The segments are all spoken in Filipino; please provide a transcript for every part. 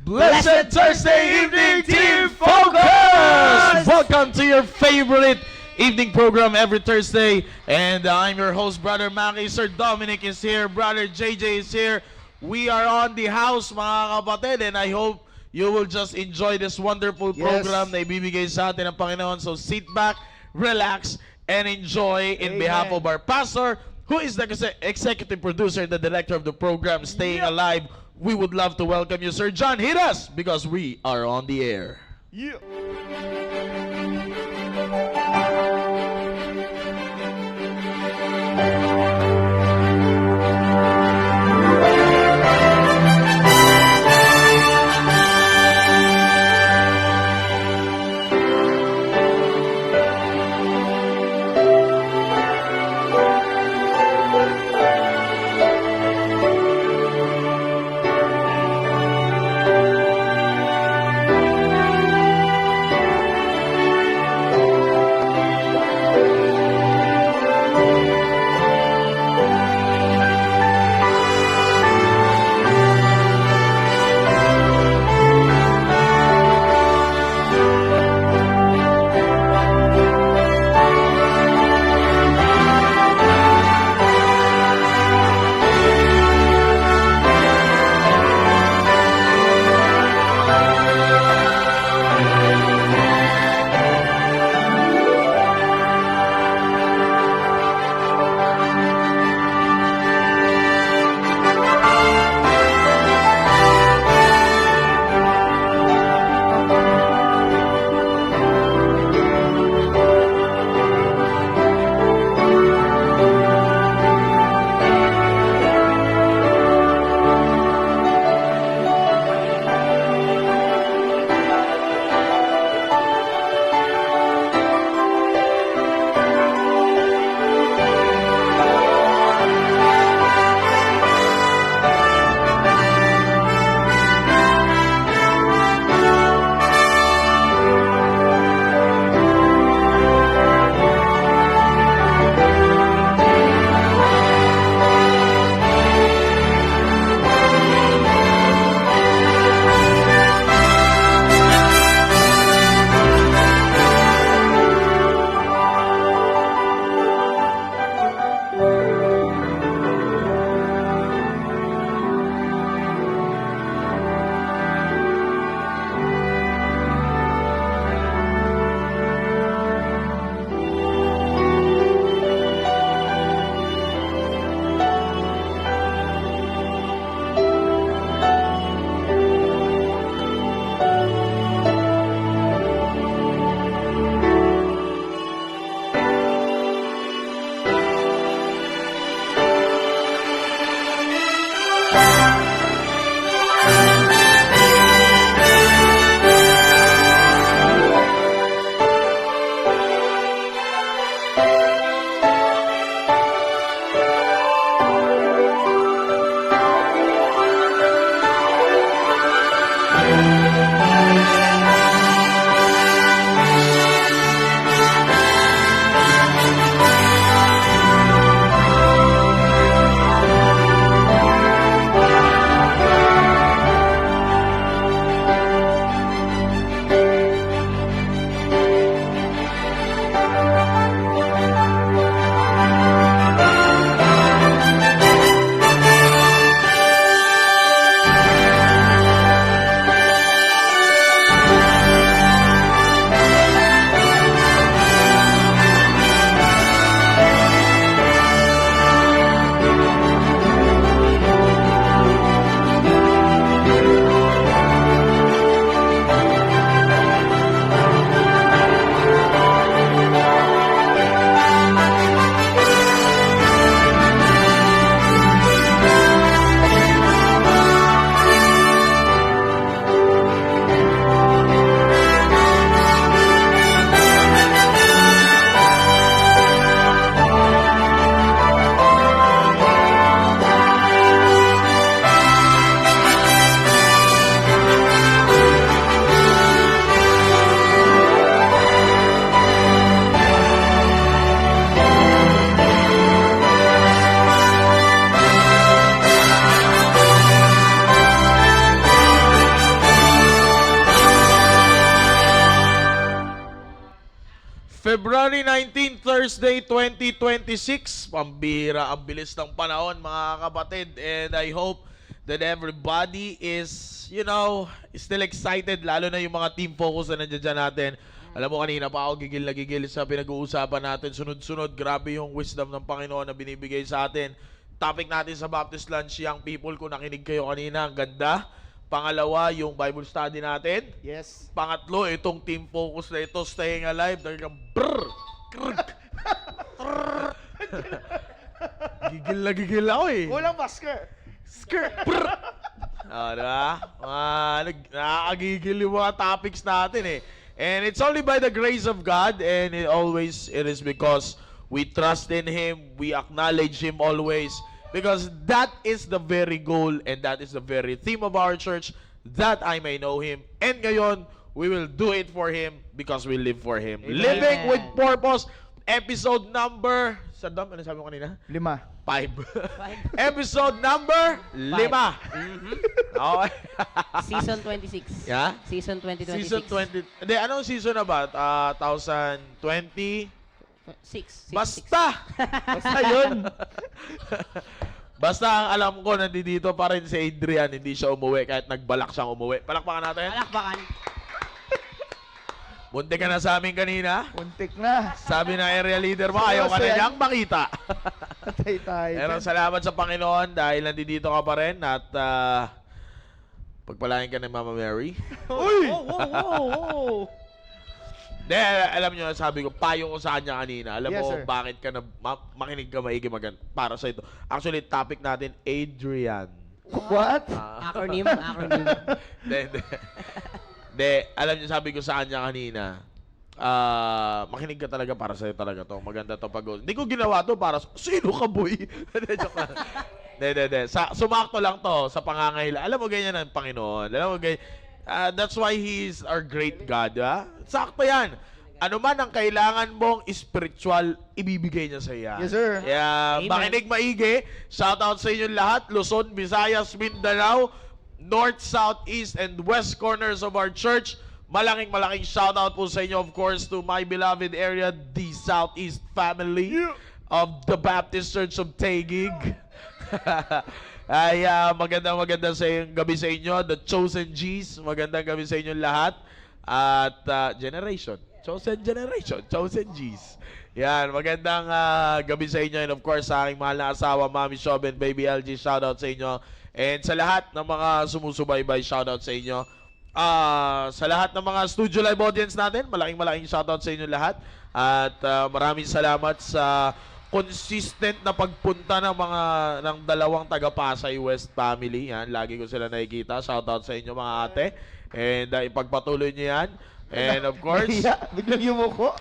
Blessed Thursday evening, Team Focus! Welcome to your favorite evening program every Thursday. And I'm your host, Brother Maki. Sir Dominic is here. Brother JJ is here. We are on the house, mga kapatid. And I hope you will just enjoy this wonderful program na ibibigay sa atin ng Panginoon. So sit back, relax, and enjoy in behalf of our pastor, who is the executive producer and the director of the program, Staying Alive. We would love to welcome you, Sir John. Hit us because we are on the air. Yeah. February 19, Thursday, 2026. Pambira, ang bilis ng panahon mga kapatid. And I hope that everybody is, still excited. Lalo na yung mga team focus na nandiyan natin. Alam mo, kanina pa ako gigil na gigil sa pinag-uusapan natin. Sunod-sunod, grabe yung wisdom ng Panginoon na binibigay sa atin. Topic natin sa Baptist Lunch, young people, kung nakinig kayo kanina, ang ganda. Pangalawa, yung Bible study natin. Yes. Pangatlo, itong team focus na ito, staying alive. Talagang brrr, krrk, trrr. Gigil na gigil ako eh. Kulang pa, skirt. Skirt, brrr. Diba? Nakakagigil yung mga topics natin eh. And it's only by the grace of God, and it is because we trust in Him, we acknowledge Him always. Because that is the very goal and that is the very theme of our church, that I may know Him. And ngayon, we will do it for Him because we live for Him. Amen. Living with Purpose, episode number... Sadam, ano sabi mo kanina? 5. 5. Episode number 5. Okay. Season 26. Yeah? Season 2026. Season 20. Hindi, anong season na ba? 2020? 6. Basta! Basta yun. Basta ang alam ko, nandito pa rin si Adrian, hindi siya umuwi kahit nagbalak siyang umuwi. Palakpakan natin. Palakpakan. Muntik ka na sa amin kanina. Muntik na. Sabi ng area leader mo, ayaw ka na niyang makita. Patay tayo. Pero salamat sa Panginoon dahil nandito ka pa rin at pagpalain ka ni Mama Mary. Uy! Oh. De, alam nyo, sabi ko, payo ko sa kanya kanina. Alam Yes, mo, sir. bakit ka na makinig ka maigi para sa ito. Actually, topic natin, Adrian. What? Acronym. De, alam nyo, sabi ko sa kanya kanina, makinig ka talaga para sa'yo talaga to. Maganda to pag... Hindi ko ginawa to para... Sino ka, boy? Joke lang. De. Sumakto lang to sa pangangailangan. Alam mo, ganyan ang Panginoon. Alam mo, ganyan. That's why He's our great God. Ha? Sakto yan. Ano man ang kailangan mong spiritual, ibibigay niya sa iya. Yes, sir. Yeah, Amen. makinig maigi. Shout out sa inyo lahat. Luzon, Visayas, Mindanao, North, South, East, and West corners of our church. Malaking shout out po sa inyo, of course, to my beloved area, the Southeast family of the Baptist Church of Taguig. Ay, magandang gabi sa inyo, the Chosen G's. Magandang gabi sa inyo lahat. At Generation. Chosen G's. Yan, magandang gabi sa inyo. And of course, sa aking mahal na asawa, Mami Shob and Baby LG, shout out sa inyo. And sa lahat ng mga sumusubaybay, shout out sa inyo. Sa lahat ng mga studio live audience natin, malaking shout out sa inyo lahat. At maraming salamat sa consistent na pagpunta ng dalawang taga Pasay West family. Yan, lagi ko sila nakikita. Shout out sa inyo mga ate. And ipagpatuloy niyo yan. And of course, Biglang yumuko.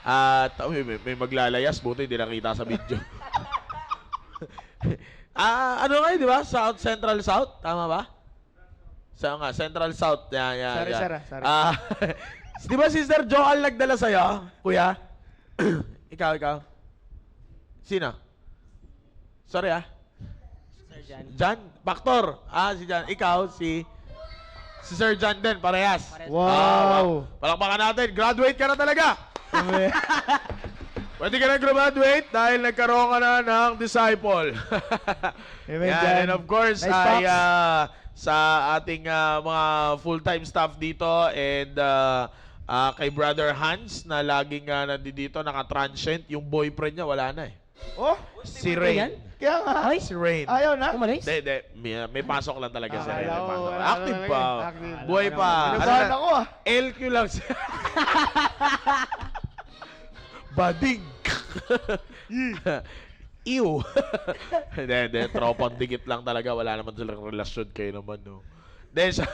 at may maglalayas, buti hindi nakita sa video. Ano kayo, di ba? South, Central South? Tama ba? Central South. Yan. Sorry. Di ba Sister Joel nagdala sa'yo, kuya? Ikaw. Sino? Sorry Sir Jan. Jan? Factor. Si Jan. Ikaw, si Sir Jan din, parehas. Wow. Palakpakan natin. Graduate ka na talaga. Pwede ka na graduate dahil nagkaroon ka na ng disciple. Amen, Yan, Jan. and of course, Nice ay box. sa ating mga full-time staff dito and kay Brother Hans na laging nandito, naka-transient. Yung boyfriend niya, wala na eh. Oh, Si yan? Rain. kaya nga. Ay, Si Rain. Ayaw na. umalis? Hindi. May pasok lang talaga si Rain. May Akala ko, pasok. wala Active na pa. talaga. Active. Buhay pa. Nabahan ako LQ lang siya. Bading. Ew. Hindi. Tropang dikit lang talaga. Wala naman silang relasyon kayo naman, no. Hindi siya.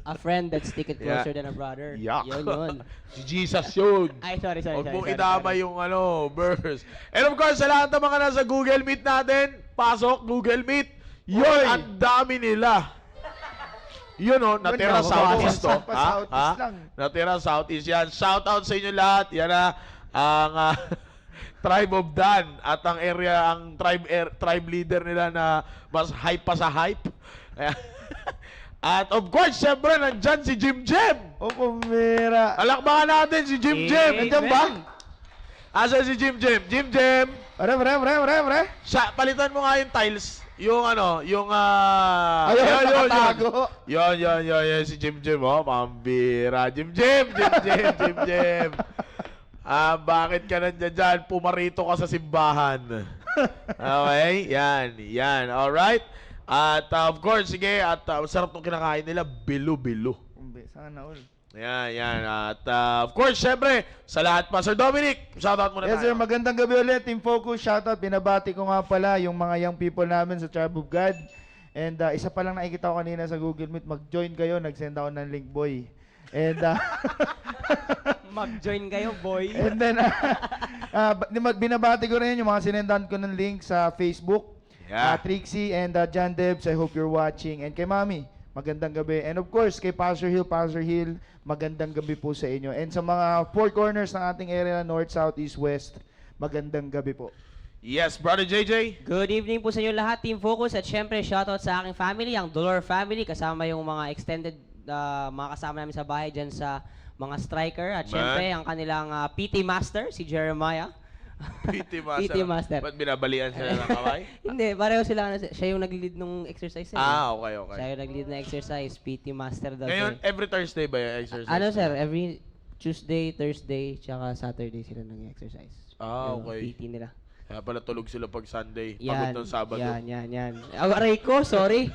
A friend that's sticking Yeah. closer than a brother. Yak. Yun. Si Jesus yun. Ay, sorry. Huwag mong itama yung verse. And of course, sa lahat ng mga nasa Google Meet natin, pasok, Google Meet. Yun, Oy. ang dami nila. Yun natira Yun, Southeast to. Southeast lang. Natira Southeast yan. Shout out sa inyo lahat. Yan ang Tribe of Dan at ang tribe leader nila na mas hype pa sa hype. At of course, syempre, nandyan si Jim Jim. O, pumira. Alakbakan natin si Jim Jim. Nandiyan ba? Asa si Jim Jim? Jim Jim. Pre. Siya, palitan mo nga yung tiles. Yung yung Ayun, nakatago. Yun, si Jim Jim, oh, pambira. Jim Jim. Bakit ka nandiyan dyan? Pumarito ka sa simbahan. Okay, yan, alright. At of course, sige, at sarap nung kinakain nila, bilo. Sana all. Yan. At of course, syempre, sa lahat pa, Sir Dominic, shoutout muna Yes sir, tayo. magandang gabi ulit. Team Focus, shoutout. Binabati ko nga pala yung mga young people namin sa Tribe of God. And isa pa lang nakikita ko kanina sa Google Meet, mag-join kayo. Nag-send ako ng link, boy. And Mag-join kayo, boy. and then binabati ko rin yung mga sinendan ko ng link sa Facebook. Yeah. Trixie and John Debs, I hope you're watching. And kay Mami, magandang gabi. And of course, kay Pastor Hill, magandang gabi po sa inyo. And sa mga four corners ng ating area, North, South, East, West, magandang gabi po. Yes, Brother JJ. Good evening po sa inyo lahat, Team Focus. At syempre, shoutout sa aking family, ang Dolor family, kasama yung mga extended, mga kasama namin sa bahay dyan sa mga striker. At Man. syempre, ang kanilang PT Master, si Jeremiah. PT Master. PT Master. Ba't binabalian sila ng kamay? Hindi, pareho sila. Siya yung nag-lead nung exercise. Okay. Siya yung nag-lead na exercise, PT Master daw. Ngayon, siya. every Thursday ba yung exercise? Ano sir, every Tuesday, Thursday, tsaka Saturday sila nag-exercise. Yung Okay. PT nila. Kaya pala tulog sila pag Sunday. Pagod ng Sabado. Yan. Aray ko, sorry.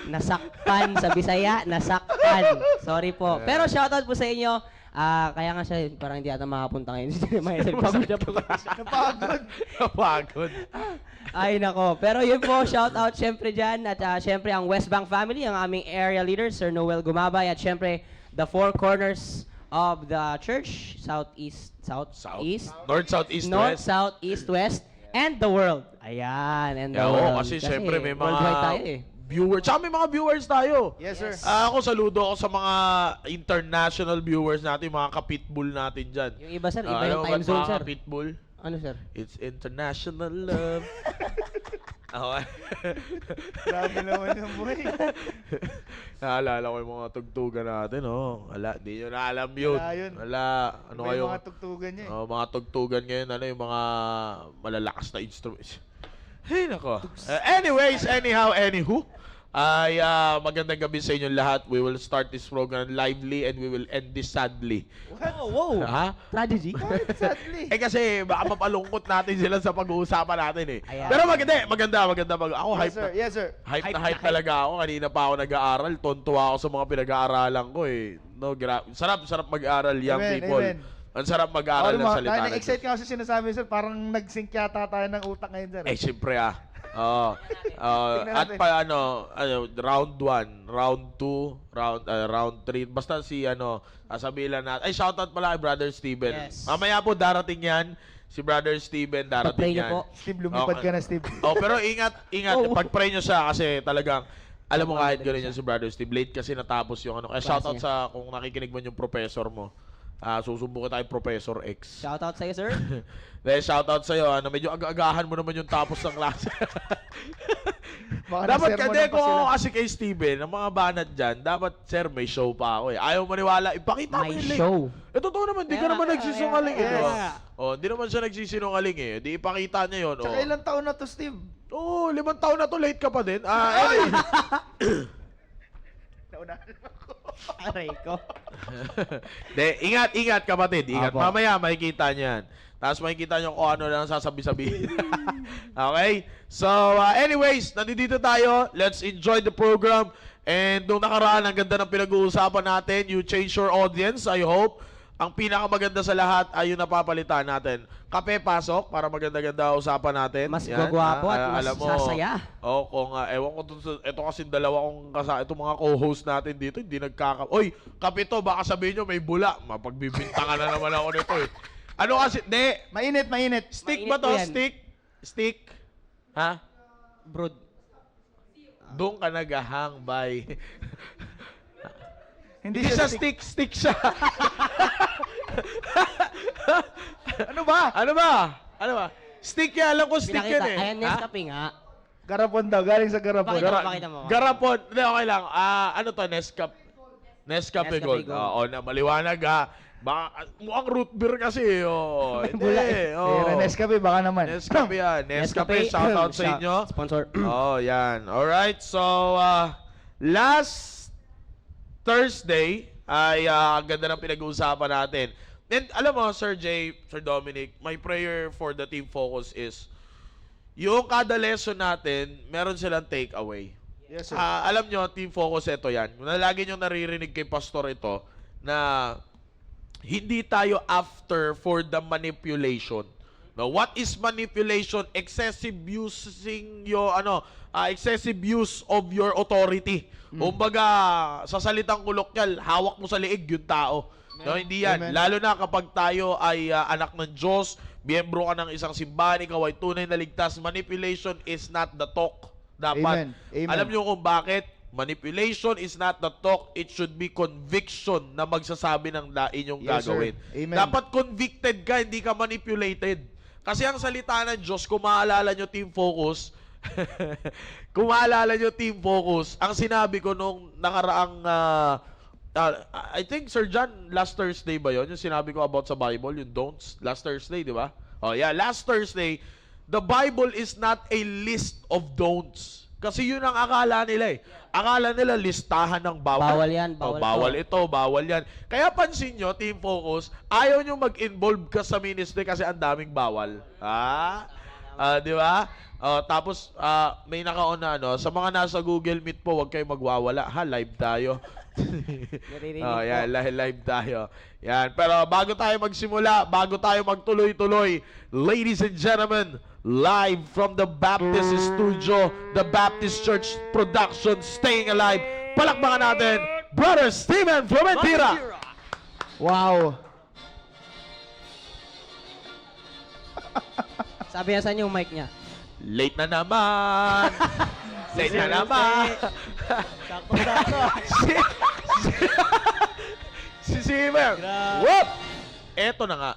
Nasakpan sa Bisaya, nasakpan. Sorry po. Pero shoutout po sa inyo. Kaya nga siya, parang hindi ata makapunta ngayon. Pagod na po. Napagod. Ay, nako. Pero yun po, shoutout syempre dyan. At syempre ang West Bank family, ang aming area leader, Sir Noel Gumabay. At syempre, the four corners of the church, South, East, North, South, East, North, West. South, East, West, and the world. Ayan, and the Yeah, world. kasi syempre may mga worldwide tayo eh. viewers. Tsaka may mga viewers tayo. Yes, sir. Ako saludo ako sa mga international viewers natin, mga kapitbull natin dyan. Yung iba sir, iba Alam yung mo time ba't zone mga sir. kapitbull? Ano sir? It's international love. Okay. Grabe naman yung boy. Naalala ko yung mga tugtugan natin, oh. Wala, di nyo na alam yun. Wala yun. Wala. Ano Iba kayo? yung mga tugtugan niya eh. Oh, mga tugtugan ngayon, ano yung mga malalakas na instruments. Hey, nako. Anyways, anywho, ay magandang gabi sa inyo lahat. We will start this program lively and we will end this sadly. Oh, wow. Ha? Tragedy. Sadly. Kasi baka mapalungkot natin sila sa pag-uusapan natin eh. Ayan. Pero maganda. Ako Yes, hype sir. na. Yes, sir. Hype Hype na na hype hype. talaga ako. Kanina pa ako nag-aaral. Tontuwa ako sa mga pinag-aaralan ko eh. No, sarap mag-aral, young Amen, people. amen. Ang sarap mag-aral ng salita ng Na-excite Diyos. ka kasi sinasabi, sir. Parang nag-sync yata tayo ng utak ngayon, sir. Siyempre Oo. Tingnan At natin. pa round 1, round 2, round 3. Basta si sasabihin lang natin. Ay, shoutout pala kay Brother Steven. Yes. Mamaya po darating yan. Si Brother Steven Pag-pray darating niyo yan. po. Steve, lumipad Okay. ka na, Steve. Pero ingat. Oh. Pag-pray nyo siya kasi talagang, alam mo kahit Magaling gano'n yan si Brother Steve, late kasi natapos yung Kaya Klase shoutout niya. sa, kung nakikinig man yung professor mo, susubukan tayo Professor X. Shoutout sa'yo sir. Dahil shoutout sa'yo, medyo aga-agahan mo naman yung tapos ng klase. Baka Dapat na-sermonan kasi pa kung sila. ako kasi kay Steven, ang mga banat dyan, dapat, sir, may show pa ako eh. Ayaw maniwala, ipakita mo May yung link. show. Totoo naman, di ka Kaya naman nga, nagsisinungaling kaya eh. di ba? nga. Di naman siya nagsisinungaling eh. Di ipakita niya yun. Tsaka ilang taon na to, Steve? 5 taon na to, late ka pa din. Anyway. Naunahan ako. Aray ko. Ingat kapatid. Ingat. Apo. Mamaya makikita niyan. Tapos makikita niyo kung ano lang sasabi-sabihin. Okay? So, anyways, nandito tayo. Let's enjoy the program. And nung nakaraan, ang ganda ng pinag-uusapan natin. You change your audience, I hope. Ang pinakamaganda sa lahat ay yung napapalitan natin. Kape, pasok para maganda-ganda usapan natin. Mas Yan. gwagwapo at mas Alam mo, sasaya. kung ewan ko ito kasi dalawa kong itong mga co-host natin dito, hindi Oy, kape to, baka sabihin nyo may bula. Mapagbibintangan na naman ako nito eh. Ano kasi, Mainit. stick Mainit ba to? po yan. Stick? Ha? Brood. Doon ka nagahang, bye. Hindi Hindi siya siya stick siya. Ano ba? Ano ba? Stick yan, alam ko stick yan Pinakita. eh. Ayan, Ha? Nescafe nga. Garapon daw, galing sa Garapon. Pakita mo, pakita mo. Garapon. Hindi, okay lang. Ano to? Nescafe Gold. Gold. Oo, na maliwanag ha. Baka, mukhang root beer kasi. Oh. Hindi. Bula Pero Nescafe, baka naman. Nescafe yan. Nescafe, shout out sa inyo. Sponsor. Oh, yan. Alright, so last Thursday ay ganda ng pinag-uusapan natin. And alam mo, Sir Jay, Sir Dominic, my prayer for the Team Focus is yung kada lesson natin, meron silang takeaway. Yes, sir. Alam nyo, Team Focus, ito yan. Lagi nyo naririnig kay Pastor ito na hindi tayo after for the manipulation. No, what is manipulation? Excessive using your excessive use of your authority. Kumbaga, sa salitang kolokyal, hawak mo sa liig yung tao. No, hindi yan. Amen. Lalo na kapag tayo ay anak ng Diyos, miyembro ka ng isang simbahan, ikaw ay tunay na ligtas. Manipulation is not the talk. Dapat. Amen. Amen. Alam niyo kung bakit? Manipulation is not the talk. It should be conviction na magsasabi ng inyong Yes, sir. gagawin. Amen. Dapat convicted ka, hindi ka manipulated. Kasi ang salita ng Diyos, kung maalala nyo Team Focus, kung maalala nyo Team Focus, ang sinabi ko nung nakaraang, I think Sir John, last Thursday ba yon yung sinabi ko about sa Bible, yung don'ts, last Thursday, di ba? Oh yeah, last Thursday, the Bible is not a list of don'ts. Kasi yun ang akala nila eh. Akala nila listahan ng bawal. Bawal yan, Oh, bawal bawal to. ito, bawal yan. Kaya pansin nyo, Team Focus, ayaw nyo mag-involve ka sa ministry kasi ang daming bawal. Di ba? Tapos, may nakaon na, sa mga nasa Google Meet po, huwag kayong magwawala. Live tayo. Naririnig Yan, po. live tayo. Yan. Pero bago tayo magsimula, bago tayo magtuloy-tuloy, ladies and gentlemen, live from the Baptist Studio, the Baptist Church Production, Staying Alive. Palakpakan natin, Brother Steven Flomentira. Wow. Sabi niya saan yung mic niya. Late na naman. Late na naman. Sakto-sakto. si Steven. Grabe. Whoop! Eto na nga.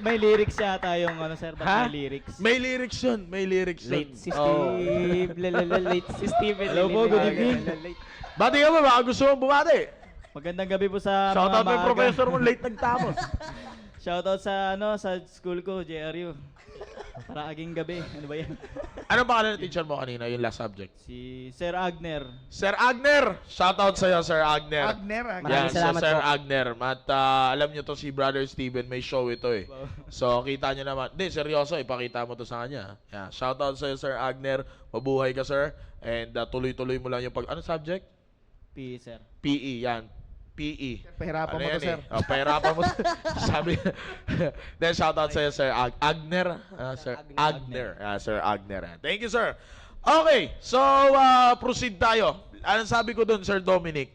May lyrics yata yung sir, ba't Ha? may lyrics? May lyrics yun. May lyrics yun. Late si Oh. Steve. Late si Steven. Hello po, good evening. Bati ka ba? Baka gusto mong bumati. Magandang gabi po sa Shoutout mo yung maaga. professor mo late nagtapos. Shoutout sa sa school ko, JRU. Para aging gabi. Ano ba yan? Ano ba ng teacher mo kanina, yung last subject? Si Sir Agner. Sir Agner! Shoutout sa'yo, Sir Agner. Agner. Maraming salamat Sir po. Agner. At alam nyo to si Brother Steven, may show ito eh. Wow. So, kita nyo naman. Hindi, seryoso, ipakita mo to sa kanya. Yeah. Shoutout sa'yo, Sir Agner. Mabuhay ka, sir. And tuloy-tuloy mo lang yung Ano subject? P, sir. PE, yan. PE. Pahirapan mo yan to, sir. Pahirapan mo. Sabi. Then, shoutout sa'yo, Sir Agner. Sir Agner. Sir Agner. Thank you, sir. Okay, so proceed tayo. Anong sabi ko dun, Sir Dominic?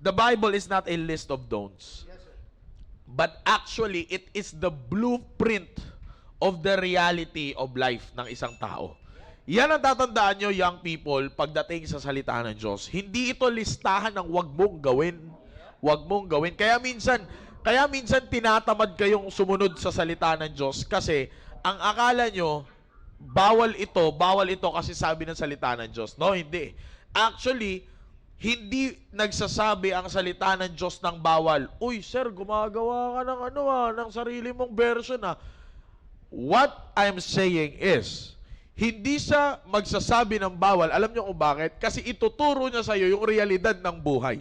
The Bible is not a list of don'ts. But actually, it is the blueprint of the reality of life ng isang tao. Yan ang tatandaan nyo, young people, pagdating sa salita ng Diyos. Hindi ito listahan ng wag mong gawin. Wag mong gawin. Kaya minsan tinatamad kayong sumunod sa salita ng Diyos kasi ang akala nyo, bawal ito kasi sabi ng salita ng Diyos. No, hindi. Actually, hindi nagsasabi ang salita ng Diyos ng bawal. Uy, sir, gumagawa ka ng ng sarili mong version What I'm saying is, hindi siya magsasabi ng bawal. Alam niyo kung bakit? Kasi ituturo niya sa iyo yung realidad ng buhay.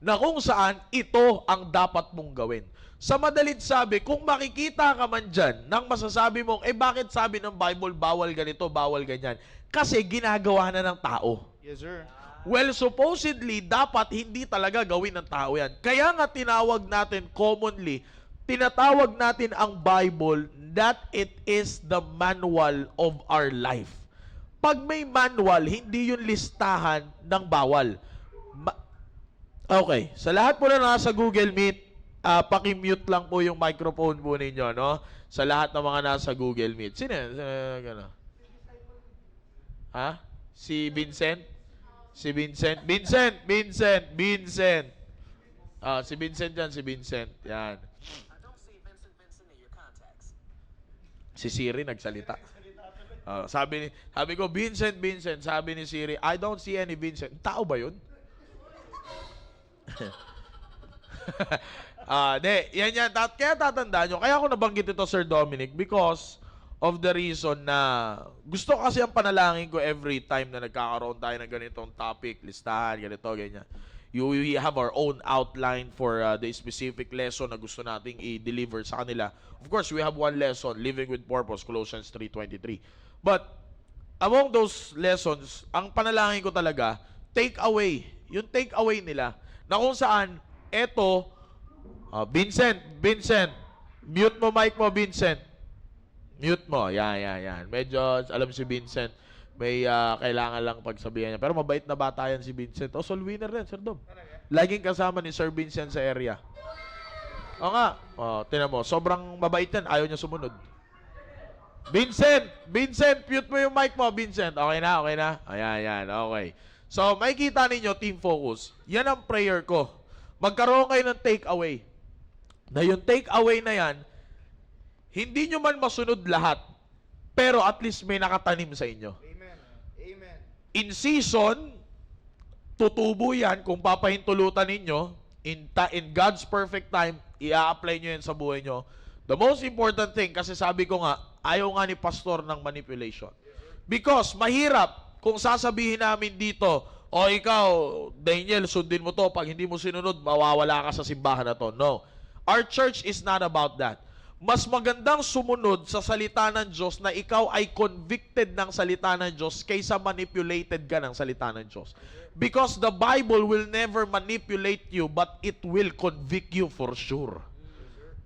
Na kung saan ito ang dapat mong gawin. Sa madalit sabi, kung makikita ka man dyan nang masasabi mong, bakit sabi ng Bible, bawal ganito, bawal ganyan? Kasi ginagawa na ng tao. Yes, sir. Well, supposedly, dapat hindi talaga gawin ng tao yan. Kaya nga tinawag natin commonly, tinatawag natin ang Bible that it is the manual of our life. Pag may manual, hindi yun listahan ng bawal. Okay, sa lahat po na nasa Google Meet, paki-mute lang po yung microphone po ninyo, no? Sa lahat ng mga nasa Google Meet. Sino yan? Si Vincent? Si Vincent? Vincent! Si Vincent yan, si Vincent. Yan. Si Siri nagsalita. Sabi ko, Vincent, sabi ni Siri, I don't see any Vincent. Tao ba yun? Yan. Kaya tatandaan nyo. Kaya ako nabanggit ito, Sir Dominic, because of the reason na gusto kasi ang panalangin ko every time na nagkakaroon tayo ng ganitong topic, listahan, ganito, ganyan. We have our own outline for the specific lesson na gusto nating i-deliver sa kanila. Of course, we have one lesson, Living with Purpose, Colossians 3:23. But among those lessons, ang panalangin ko talaga, take away. Yung take away nila na kung saan, eto, Vincent, mute mo mic mo, Vincent. Mute mo. Yan. Medyo, alam si Vincent, may kailangan lang pagsabihan niya. Pero mabait na bata yan si Vincent. Soul winner rin, Sir Dom. Laging kasama ni Sir Vincent sa area. O nga. Tinan mo, sobrang mabait yan. Ayaw niya sumunod. Vincent, mute mo yung mic mo, Vincent. Okay na? Ayan, okay. So, makikita ninyo, Team Focus. Yan ang prayer ko. Magkaroon kayo ng take away. Na yung take away na yan, hindi nyo man masunod lahat, pero at least may nakatanim sa inyo. Amen. In season, tutubo yan kung papahintulutan ninyo. In God's perfect time, i-apply nyo yan sa buhay nyo. The most important thing, kasi sabi ko nga, ayaw nga ni pastor ng manipulation. Because mahirap kung sasabihin namin dito, o ikaw, Daniel, sundin mo to. Pag hindi mo sinunod, mawawala ka sa simbahan na to. No. Our church is not about that. Mas magandang sumunod sa salita ng Diyos na ikaw ay convicted ng salita ng Diyos kaysa manipulated ka ng salita ng Diyos. Because the Bible will never manipulate you, but it will convict you for sure.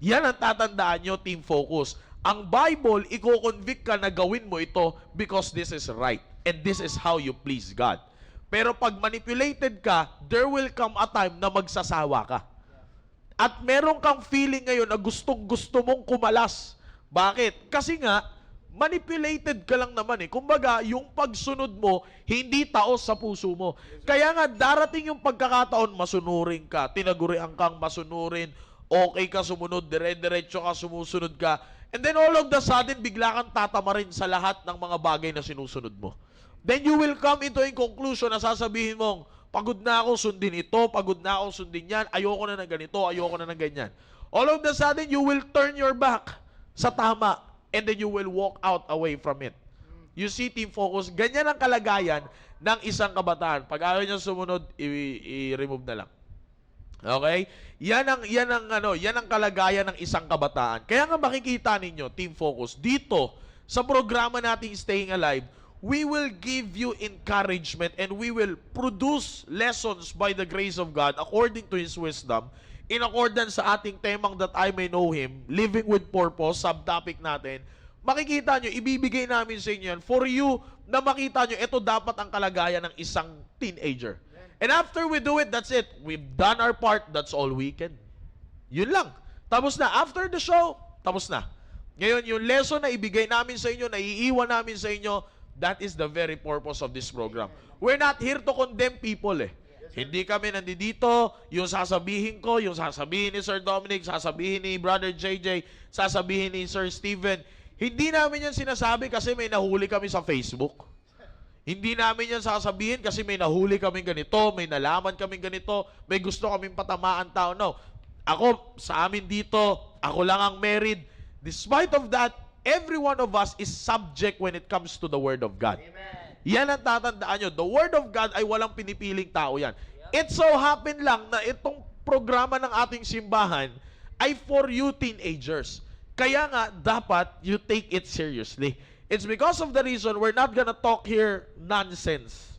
Yan ang tatandaan nyo, Team Focus. Ang Bible, i-convict ka na gawin mo ito because this is right. And this is how you please God. Pero pag manipulated ka, there will come a time na magsasawa ka. At meron kang feeling ngayon na gustong-gusto mong kumalas. Bakit? Kasi nga, manipulated ka lang naman eh. Kumbaga, yung pagsunod mo, hindi taos sa puso mo. Kaya nga, darating yung pagkakataon, masunurin ka, tinagurian kang masunurin, okay ka sumunod, dire-diretso ka, sumusunod ka. And then all of the sudden, bigla kang tatamarin sa lahat ng mga bagay na sinusunod mo. Then you will come into a conclusion na sasabihin mong, pagod na ako sundin ito, pagod na ako sundin yan, ayoko na ng ganito, ayoko na ng ganyan. All of the sudden, you will turn your back sa tama and then you will walk out away from it. You see, Team Focus, ganyan ang kalagayan ng isang kabataan. Pag ayaw niya sumunod, i-remove na lang. Okay? Yan ang kalagayan ng isang kabataan. Kaya nga makikita ninyo, Team Focus, dito sa programa nating Staying Alive, we will give you encouragement and we will produce lessons by the grace of God according to His wisdom in accordance sa ating temang that I may know Him, Living with Purpose, subtopic natin. Makikita nyo, ibibigay namin sa inyo yan for you na makita nyo, ito dapat ang kalagayan ng isang teenager. And after we do it, that's it. We've done our part, that's all we can. Yun lang. Tapos na. After the show, tapos na. Ngayon, yung lesson na ibigay namin sa inyo, na iiwan namin sa inyo, that is the very purpose of this program. We're not here to condemn people eh. Hindi kami nandito, yung sasabihin ko, yung sasabihin ni Sir Dominic, sasabihin ni Brother JJ, sasabihin ni Sir Steven. Hindi namin yan sinasabi kasi may nahuli kami sa Facebook. Hindi namin yan sasabihin kasi may nahuli kami ganito, may nalaman kami ganito, may gusto kaming patamaan tao. No. Ako, sa amin dito, ako lang ang married. Despite of that, every one of us is subject when it comes to the Word of God. Amen. Yan ang tatandaan nyo. The Word of God ay walang pinipiling tao yan. It so happen lang na itong programa ng ating simbahan ay for you teenagers. Kaya nga, dapat you take it seriously. It's because of the reason we're not gonna talk here nonsense.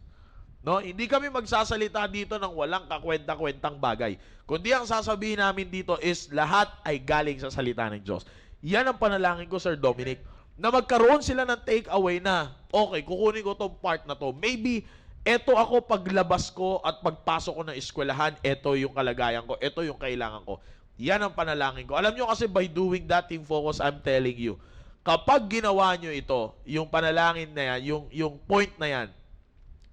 No? Hindi kami magsasalita dito ng walang kakwenta-kwentang bagay. Kundi ang sasabihin namin dito is lahat ay galing sa salita ng Diyos. Yan ang panalangin ko, Sir Dominic, na magkaroon sila ng take-away na, okay, kukunin ko tong part na to. Maybe, eto ako paglabas ko at pagpasok ko ng eskwelahan, eto yung kalagayan ko, eto yung kailangan ko. Yan ang panalangin ko. Alam nyo kasi by doing that, Team Focus, I'm telling you, kapag ginawa nyo ito, yung panalangin na yan, yung point na yan,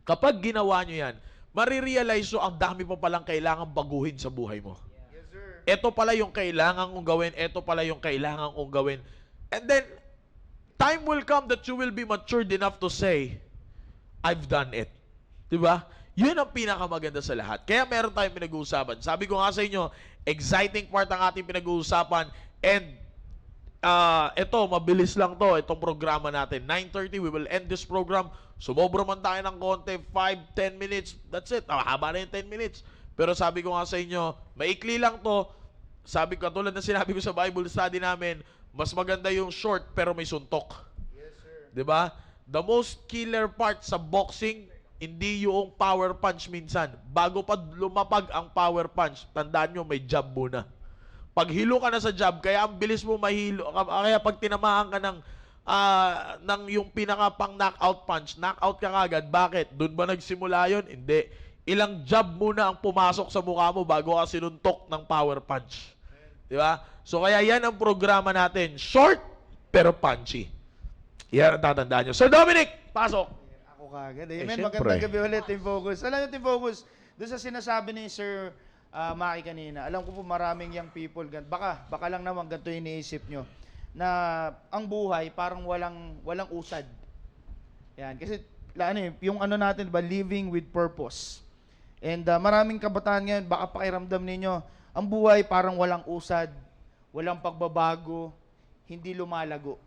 kapag ginawa nyo yan, marirealize nyo ang dami pa palang kailangan baguhin sa buhay mo. Ito pala yung kailangan kong gawin, ito pala yung kailangan kong gawin. And then, time will come that you will be matured enough to say, I've done it. Diba? Yun ang pinakamaganda sa lahat. Kaya meron tayong pinag-uusapan. Sabi ko nga sa inyo, exciting part ang ating pinag-uusapan. And ito, mabilis lang to, itong programa natin. 9:30, we will end this program. Sumobra man tayo ng konti, 5-10 minutes. That's it. Haba na yung 10 minutes. Pero sabi ko nga sa inyo, maikli lang to. Sabi ko, katulad na sinabi ko sa Bible study namin, mas maganda yung short pero may suntok. Yes, sir. Diba? The most killer part sa boxing, hindi yung power punch minsan. Bago pa lumapag ang power punch, tandaan nyo, may jab muna. Pag hilo ka na sa jab, kaya ang bilis mo mahilo. Kaya pag tinamaan ka ng yung pinaka pang knockout punch, knockout ka kagad. Bakit? Doon ba nagsimula yon? Hindi. Ilang jab muna ang pumasok sa mukha mo bago ka sinuntok ng power punch. Di ba? So kaya yan ang programa natin. Short, pero punchy. Yan ang tatandaan nyo. Sir Dominic, pasok! Ako kagad. Eh, Amen. syempre. Magandang gabi ulit, Team Focus. Alam niyo, Team Focus, doon sa sinasabi ni Sir Maki kanina, alam ko po maraming young people, baka lang naman ganito yung iniisip nyo, na ang buhay parang walang usad. Yan. Kasi, yung ano natin, ba, living with purpose. And maraming kabataan ngayon, baka pakiramdam ninyo, ang buhay parang walang usad, walang pagbabago, hindi lumalago.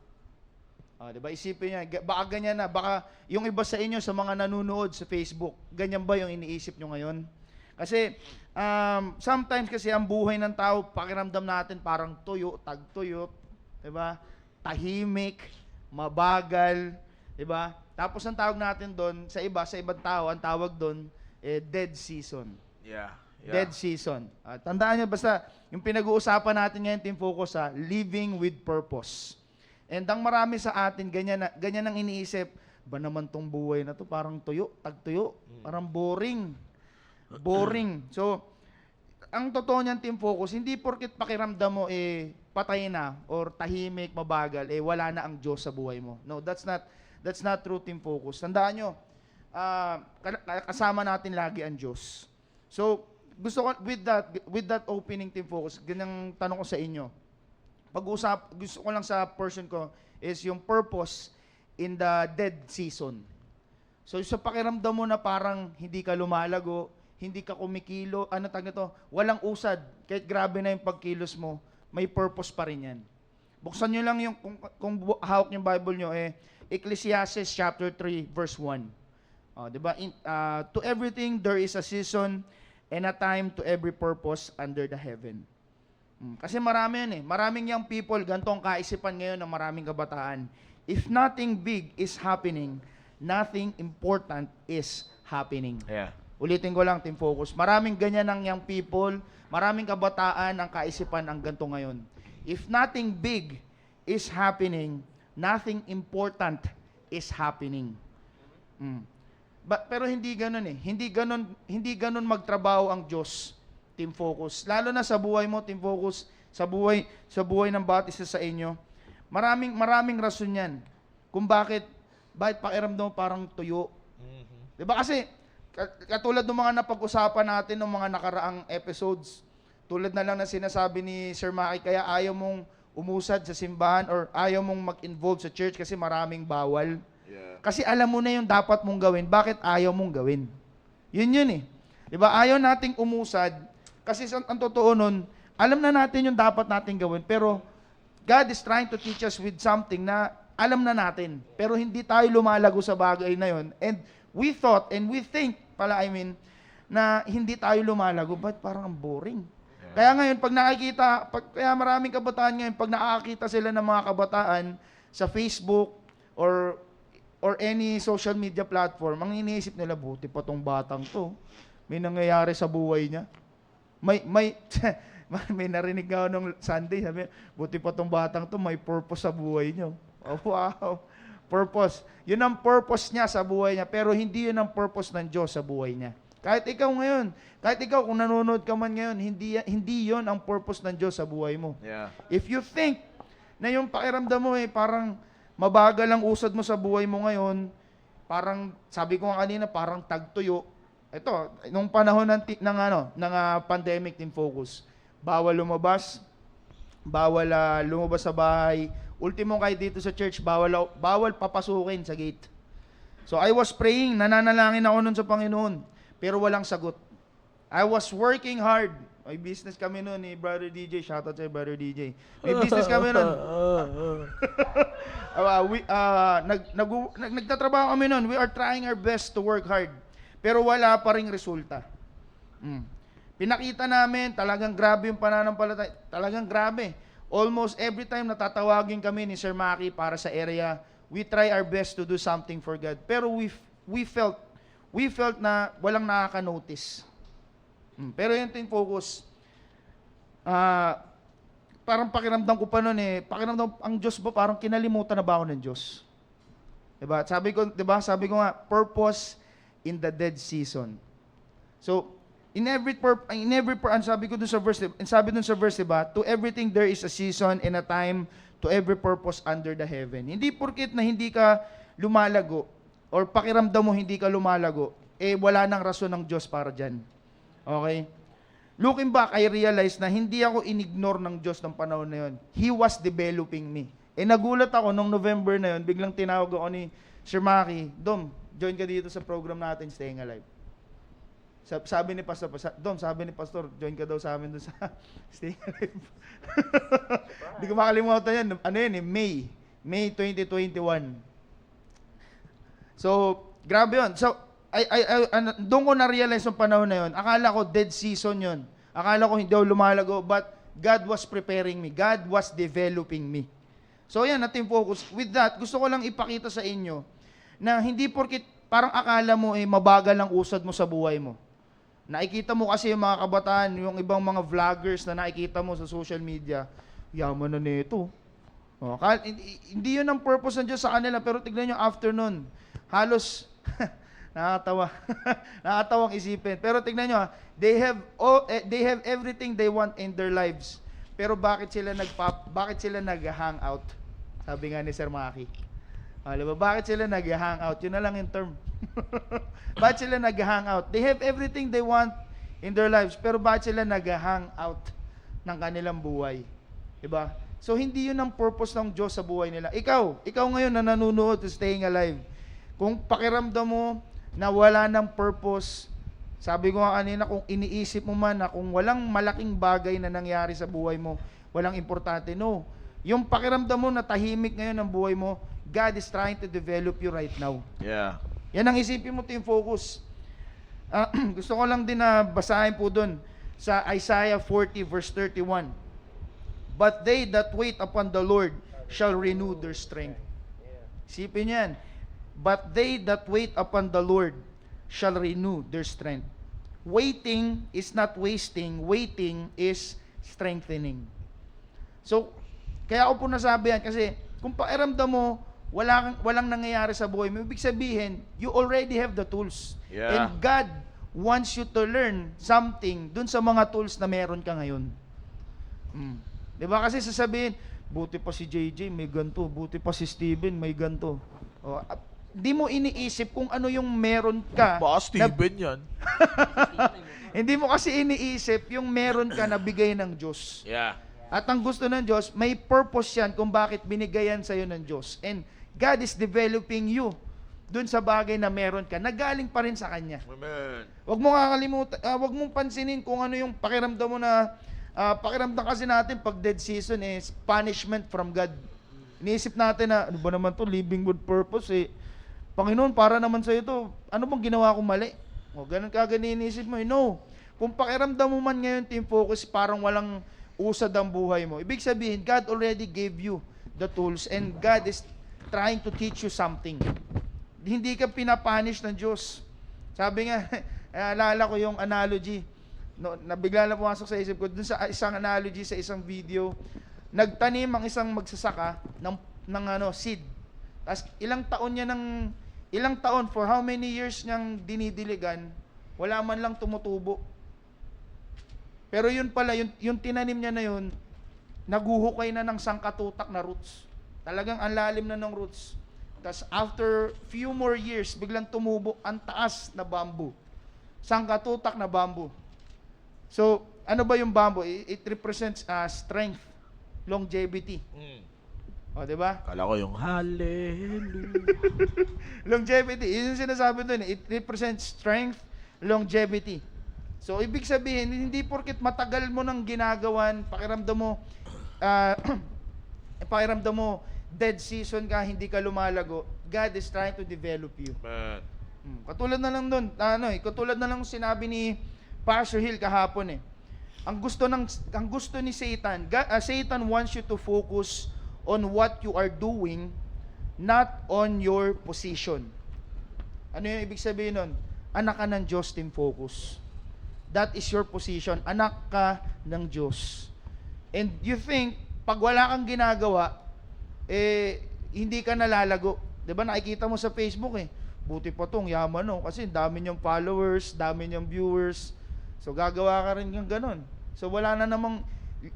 Diba? Isipin niyo, baka ganyan na, baka yung iba sa inyo, sa mga nanonood sa Facebook, ganyan ba yung iniisip nyo ngayon? Kasi, sometimes kasi ang buhay ng tao, pakiramdam natin parang tuyo, tagtuyo, diba? Tahimik, mabagal, diba? Tapos ang tawag natin doon, sa ibang tao, ang tawag doon, dead season. Yeah. Dead season. Tandaan niyo, basta, yung pinag-uusapan natin ngayon, Team Focus, living with purpose. And ang marami sa atin, ganyan ang iniisip, ba naman tong buhay na to, parang tuyo, tagtuyo, parang boring. Boring. So, ang totoo niyan, Team Focus, hindi porket pakiramdam mo, patay na, or tahimik, mabagal, wala na ang Diyos sa buhay mo. No, that's not true, Team Focus. Tandaan nyo, kasama natin lagi ang Diyos. So, gusto ko, with that opening, Team Focus, ganyang tanong ko sa inyo, gusto ko lang sa person ko is yung purpose in the dead season. So sa pakiramdam mo na parang hindi ka lumalago, hindi ka kumikilo, walang usad, kahit grabe na yung pagkilos mo, may purpose pa rin yan. Buksan nyo lang yung, kung hawak yung Bible nyo, Ecclesiastes chapter 3, verse 1. Diba? To everything there is a season and a time to every purpose under the heaven. Kasi marami yan Maraming young people, gantong kaisipan ngayon ng maraming kabataan. If nothing big is happening, nothing important is happening. Yeah. Ulitin ko lang, Team Focus. Maraming ganyan ng young people, maraming kabataan ang kaisipan ang ganto ngayon. If nothing big is happening, nothing important is happening. Pero hindi ganun Hindi ganun magtrabaho ang Diyos. Team Focus. Lalo na sa buhay mo, Team Focus, sa buhay ng bawat isa sa inyo. Maraming rason yan. Kung bakit pakiramdam mo parang tuyo. Mm-hmm. Diba kasi, katulad ng mga napag-usapan natin ng mga nakaraang episodes, tulad na lang na sinasabi ni Sir Maki, kaya ayaw mong umusad sa simbahan or ayaw mong mag-involve sa church kasi maraming bawal. Yeah. Kasi alam mo na yung dapat mong gawin, bakit ayaw mong gawin? Yun Diba? Ayaw nating umusad. Kasi ang totoo nun, alam na natin yung dapat natin gawin, pero God is trying to teach us with something na alam na natin, pero hindi tayo lumalago sa bagay na yon. And we thought, and we think, na hindi tayo lumalago, but parang boring. Yeah. Kaya ngayon, kaya maraming kabataan ngayon, pag nakakita sila ng mga kabataan sa Facebook, or any social media platform, ang iniisip nila, buti pa tong batang to. May nangyayari sa buhay niya. May narinig ako nung Sunday, sabi, buti pa tong batang to, may purpose sa buhay niyo. Oh, wow. Purpose. Yun ang purpose niya sa buhay niya, pero hindi yun ang purpose ng Diyos sa buhay niya. Kahit ikaw kung nanonood ka man ngayon, hindi yun ang purpose ng Diyos sa buhay mo. Yeah. If you think na yung pakiramdam mo parang mabagal ang usad mo sa buhay mo ngayon, parang, sabi ko nga kanina, parang tagtuyo. Ito, nung panahon ng pandemic, Team Focus, bawal lumabas sa bahay, Ultimo kahit dito sa church, bawal papasukin sa gate. So I was praying, nananalangin ako nun sa Panginoon, pero walang sagot. I was working hard. May business kami nun ni Brother DJ. Shoutout sa Brother DJ. May business kami nun. Nagtatrabaho kami nun. We are trying our best to work hard. Pero wala pa ring resulta. Pinakita namin, talagang grabe yung pananampalataya. Talagang grabe. Almost every time natatawagin kami ni Sir Maki para sa area, we try our best to do something for God. Pero we felt na walang nakaka-notice. Pero yun yung focus. Parang pakiramdam ko pa noon pakiramdam ang Diyos ba parang kinalimutan na ba ako ng Diyos? Diba? Sabi ko nga, purpose in the dead season. So, sabi dun sa verse, diba? To everything there is a season and a time to every purpose under the heaven. Hindi porket na hindi ka lumalago or pakiramdam mo hindi ka lumalago, wala nang rason ng Diyos para dyan. Okay? Looking back, I realized na hindi ako inignore ng Diyos ng panahon na yun. He was developing me. Nagulat ako nung November na yun, biglang tinawag ako ni Sir Maki, Dom, join ka dito sa program natin, Staying Alive. Sabi ni Pastor, join ka daw sa amin doon sa Staying Alive. Hindi ko makalimutan yan. May 2021. So, grabe yun. So, doon ko na-realize yung panahon na yun. Akala ko dead season yun. Akala ko hindi ako lumalago, but God was preparing me. God was developing me. So yan, natin focus. With that, gusto ko lang ipakita sa inyo na hindi porkit parang akala mo mabagal ang usad mo sa buhay mo. Nakikita mo kasi yung mga kabataan, yung ibang mga vloggers na nakikita mo sa social media, yaman na nito. Hindi yun ang purpose ng Diyos sa kanila, pero tignan nyo after nun, halos nakakatawa. Nakakatawang isipin. Pero tignan nyo, they have everything they want in their lives. Pero bakit sila nag-hangout? Sabi nga ni Sir Maki. Diba? Bakit sila nag-hangout? Yun na lang yung term. Bakit sila nag-hangout? They have everything they want in their lives. Pero bakit sila nag-hangout ng kanilang buhay? Diba? So hindi yun ang purpose ng Diyos sa buhay nila. Ikaw ngayon na nanonood to Staying Alive. Kung pakiramdam mo na wala ng purpose, sabi ko nga kanina, kung iniisip mo man na kung walang malaking bagay na nangyari sa buhay mo, walang importante, no. Yung pakiramdam mo na tahimik ngayon ang buhay mo, God is trying to develop you right now. Yeah. Yan ang isipin mo, team focus. Gusto ko lang din na basahin po dun sa Isaiah 40 verse 31. But they that wait upon the Lord shall renew their strength. Isipin yan. But they that wait upon the Lord shall renew their strength. Waiting is not wasting. Waiting is strengthening. So, kaya ako po nasabi yan kasi kung pakiramdam mo, walang nangyayari sa buhay mo, ibig sabihin, you already have the tools. Yeah. And God wants you to learn something dun sa mga tools na meron ka ngayon. Diba? Kasi sasabihin, buti pa si JJ, may ganito. Buti pa si Steven, may ganito. Di mo iniisip kung ano yung meron ka. Baka Steven yan. Hindi mo kasi iniisip yung meron ka na bigay ng Diyos. Yeah. At ang gusto ng Diyos, may purpose yan kung bakit binigayan sa'yo ng Diyos. And God is developing you dun sa bagay na meron ka. Nagaling pa rin sa Kanya. Amen. Huwag mo kakalimutan, huwag mong pansinin kung ano yung pakiramdam mo na, pakiramdam kasi natin pag dead season is punishment from God. Iniisip natin na, ano ba naman to, living with purpose Panginoon, para naman sa ito, ano bang ginawa kong mali? Ganun kagad iniisip mo. No. Kung pakiramdam mo man ngayon, team focus, parang walang usad ang buhay mo. Ibig sabihin, God already gave you the tools and God is trying to teach you something. Hindi ka pinapunish ng Diyos. Sabi nga, alala ko yung analogy, nabigla na pumasok sa isip ko, dun sa isang analogy sa isang video, nagtanim ang isang magsasaka ng seed. Tapos ilang taon, for how many years niyang dinidiligan, wala man lang tumutubo. Pero yun pala, yung tinanim niya na yun, naguhukay na ng sangkatutak na roots. Talagang ang lalim na ng roots. Tapos after few more years, biglang tumubo ang taas na bamboo. Sangkatutak na bamboo. So, ano ba yung bamboo? It represents strength, longevity. O, di ba? Kala ko yung hallelujah. Longevity, yun yung sinasabi doon. It represents strength, longevity. So, ibig sabihin, hindi porket matagal mo nang ginagawan, pakiramdam mo, dead season ka, hindi ka lumalago, God is trying to develop you. Man. Katulad na lang doon, katulad na lang sinabi ni Pastor Hill kahapon eh. Ang gusto ni Satan, Satan wants you to focus on what you are doing, not on your position. Ano yung ibig sabihin nun? Anak ka ng Diyos, team focus. That is your position. Anak ka ng Diyos. And you think, pag wala kang ginagawa, hindi ka nalalago. Diba nakikita mo sa Facebook buti pa tong yaman kasi dami niyang followers, dami niyang viewers. So gagawa ka rin ng ganun. So wala na namang,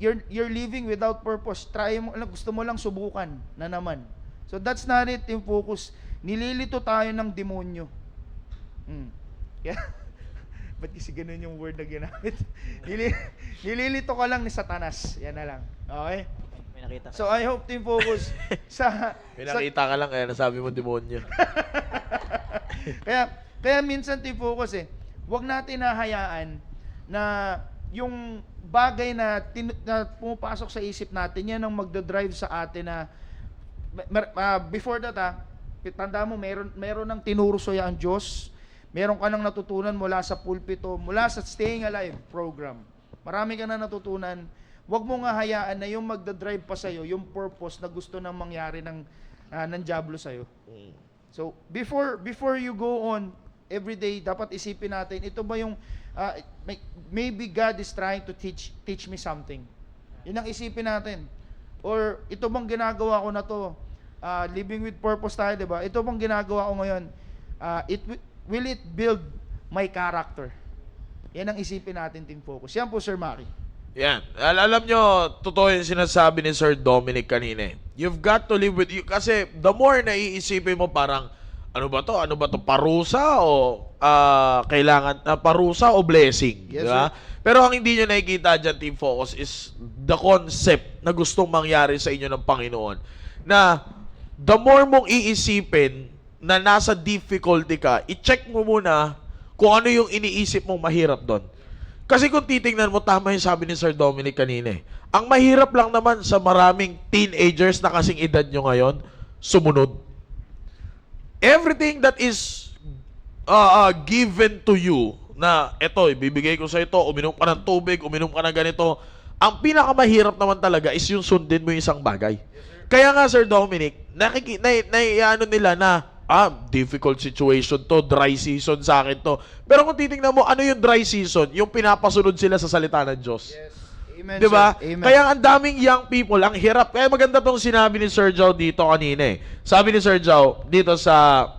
you're living without purpose. Try mo, gusto mo lang subukan na naman. So that's not it, yung focus. Nililito tayo ng demonyo. Yeah. Ba't kasi ganun yung word na ginamit? Nililito ka lang ni Satanas. Yan na lang. Okay? May nakita. So I hope team focus sa Pinakita ka lang kaya nasabi mo demonyo. kaya minsan team focus wag natin nahayaan na yung bagay na pumapasok sa isip natin, yan ang magdadrive sa atin na before that tanda mo meron ng tinuro sa'yo ang Diyos. Meron ka nang natutunan mula sa pulpito, mula sa Staying Alive program. Marami ka na natutunan. Huwag mo nga hayaan na yung magdadrive pa sa'yo, yung purpose na gusto nang mangyari ng diablo sa'yo. So, before you go on every day, dapat isipin natin, ito ba yung, maybe God is trying to teach me something. Yun ang isipin natin. Or, ito bang ginagawa ko na to? Living with purpose tayo, di ba? Ito bang ginagawa ko ngayon? Will it build my character? Yan ang isipin natin, team focus. Yan po, Sir Maki. Yan. Alam nyo, totoo yung sinasabi ni Sir Dominic kanina. You've got to live with you. Kasi the more na iisipin mo parang, ano ba to? Ano ba to? Parusa o parusa o blessing? Yes, diba? Pero ang hindi nyo nakikita dyan, team focus, is the concept na gustong mangyari sa inyo ng Panginoon. Na the more mong iisipin na nasa difficulty ka, i-check mo muna kung ano yung iniisip mong mahirap doon. Kasi kung titingnan mo, tama yung sabi ni Sir Dominic kanina ang mahirap lang naman sa maraming teenagers na kasing edad nyo ngayon, sumunod. Everything that is given to you, na eto, ibibigay ko sa ito, uminom ka ng tubig, uminom ka ng ganito, ang pinakamahirap naman talaga is yung sundin mo yung isang bagay. Kaya nga, Sir Dominic, ano nila na, difficult situation to, dry season sa akin to. Pero kung titingnan mo, ano yung dry season? Yung pinapasunod sila sa salita ng Diyos. Yes. Amen, Diba? sir. Amen. Kaya ang daming young people, ang hirap. Kaya maganda tong sinabi ni Sir Joe dito kanina Sabi ni Sir Joe dito sa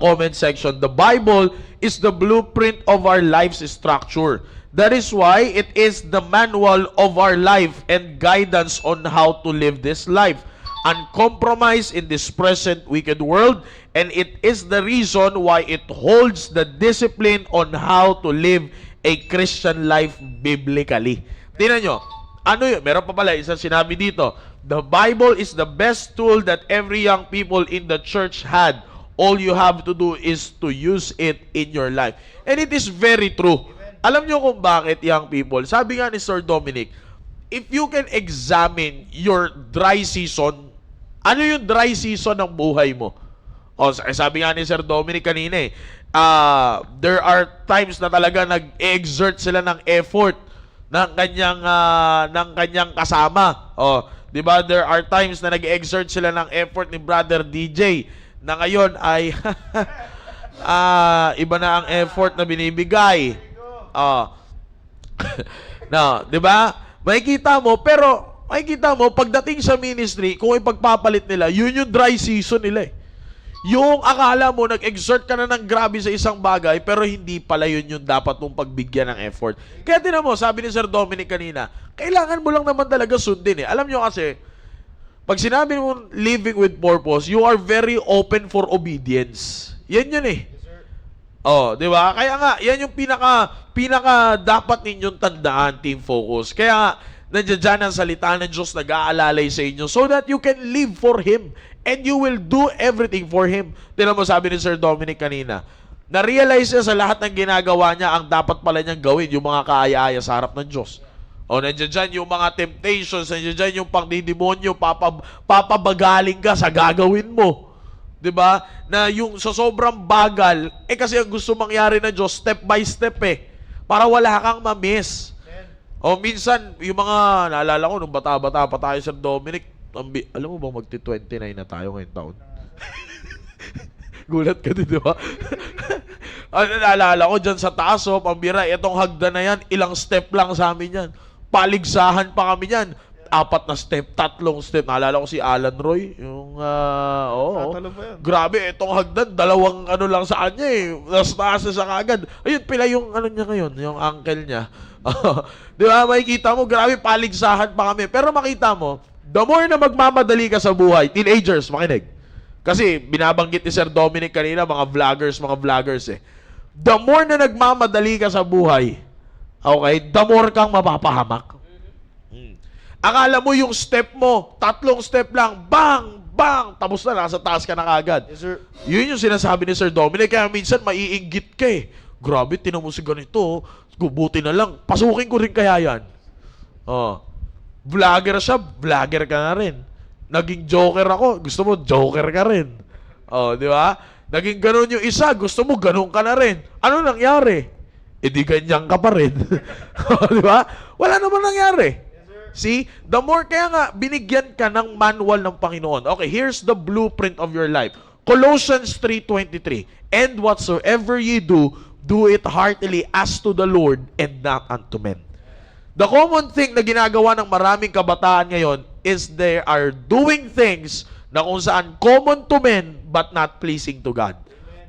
comment section, the Bible is the blueprint of our life's structure. That is why it is the manual of our life and guidance on how to live this life. Uncompromised in this present wicked world, and it is the reason why it holds the discipline on how to live a Christian life biblically. Tingnan nyo, ano yun? Meron pa pala isang sinabi dito, the Bible is the best tool that every young people in the church had. All you have to do is to use it in your life. And it is very true. Alam nyo kung bakit, young people? Sabi nga ni Sir Dominic, if you can examine your dry season, ano yung dry season ng buhay mo? O, sabi nga ni Sir Dominic kanina there are times na talaga nag-exert sila ng effort ng kanyang kasama. O, di ba? There are times na nag-exert sila ng effort ni Brother DJ na ngayon ay iba na ang effort na binibigay. No, di ba? Makikita mo, pagdating sa ministry, kung ipagpapalit nila, yun yung dry season nila Yung akala mo, nag-exert ka na ng grabe sa isang bagay, pero hindi pala yun yung dapat mong pagbigyan ng effort. Kaya tinan mo, sabi ni Sir Dominic kanina, kailangan mo lang naman talaga sundin Alam nyo kasi, pag sinabi mo living with purpose, you are very open for obedience. Yan yun di ba? Kaya nga, yan yung pinaka dapat ninyong tandaan, team focus. Kaya nandiyan dyan ang salita ng Diyos nag-aalalay sa inyo so that you can live for Him and you will do everything for Him. Tingnan mo, sabi ni Sir Dominic kanina, na-realize niya sa lahat ng ginagawa niya ang dapat pala niyang gawin, yung mga kaaya-aya sa harap ng Diyos. O nandiyan dyan yung mga temptations, nandiyan dyan yung pangdidemonyo, papabagaling ka sa gagawin mo. 'Di ba? Na yung sa sobrang bagal, kasi ang gusto mangyari ng Diyos, step by step para wala kang ma-miss. O minsan, yung mga, naalala ko, nung bata-bata pa tayo, Sir Dominic, alam mo ba, magti-29 na tayo ngayong taon? Gulat ka din, di ba? Naalala ko dyan sa taas, pambira, itong hagdan na yan, ilang step lang sa amin yan. Paligsahan pa kami yan. 4 na step, 3 step. Naalala ko si Alan Roy, yung, Tatalon pa yan. grabe, itong hagdan, 2 ano lang sa kanya Nas taas na sa kagad. Ayun, pila yung ano niya ngayon, yung uncle niya. Di ba, makikita mo, grabe, paligsahan pa kami. Pero makita mo, the more na magmamadali ka sa buhay, teenagers, makinig. Kasi binabanggit ni Sir Dominic kanina, mga vloggers The more na nagmamadali ka sa buhay, okay, the more kang mapapahamak. Akala mo yung step mo, 3 step lang, bang, bang, tapos na, nasa taas ka na kagad. Yes, sir. Yun yung sinasabi ni Sir Dominic, kaya minsan maiinggit ka Grabe, tinan mo si ganito, buti na lang, pasukin ko rin kaya yan. Vlogger siya, vlogger ka na rin. Naging joker ako, gusto mo, joker ka rin. Di ba? Naging ganun yung isa, gusto mo, ganun ka na rin. Ano nangyari? Di ganyan ka pa rin. Di ba? Wala naman nangyari. See? The more, kaya nga, binigyan ka ng manual ng Panginoon. Okay, here's the blueprint of your life. Colossians 3:23. And whatsoever ye do, do it heartily as to the Lord and not unto men. The common thing na ginagawa ng maraming kabataan ngayon is they are doing things na kung saan common to men but not pleasing to God.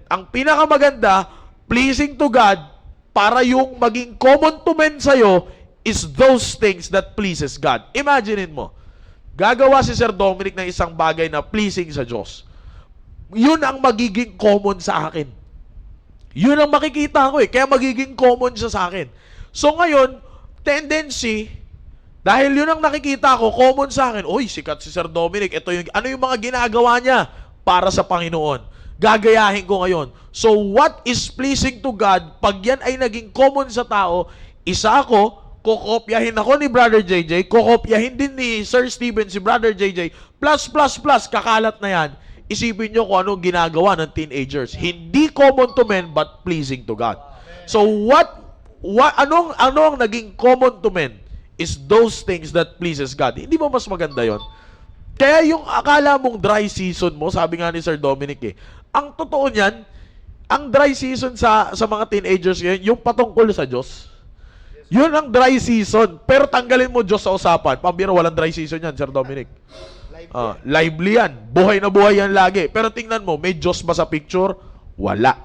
Ang pinakamaganda, pleasing to God, para yung maging common to men sa'yo is those things that pleases God. Imaginein mo, gagawa si Sir Dominic ng isang bagay na pleasing sa Diyos. Yun ang magiging common sa akin. Yun ang makikita ko kaya magiging common siya sa akin. So ngayon, tendency, dahil yun ang nakikita ko, common sa akin, sikat si Sir Dominic, ito yung, ano yung mga ginagawa niya para sa Panginoon. Gagayahin ko ngayon. So what is pleasing to God, pag yan ay naging common sa tao, isa ako, kokopyahin ako ni Brother JJ, kokopyahin din ni Sir Steven si Brother JJ, plus, kakalat na yan. Isipin nyo kung anong ginagawa ng teenagers. Hindi common to men, but pleasing to God. So anong ang naging common to men is those things that pleases God. Hindi ba mas maganda yon? Kaya yung akala mong dry season mo, sabi nga ni Sir Dominic ang totoo niyan, ang dry season sa mga teenagers ngayon, yung patungkol sa Diyos. Yun ang dry season. Pero tanggalin mo Diyos sa usapan. Pambira, walang dry season yan, Sir Dominic. Lively yan. Buhay na buhay yan lagi. Pero tingnan mo, may Diyos ba sa picture? Wala.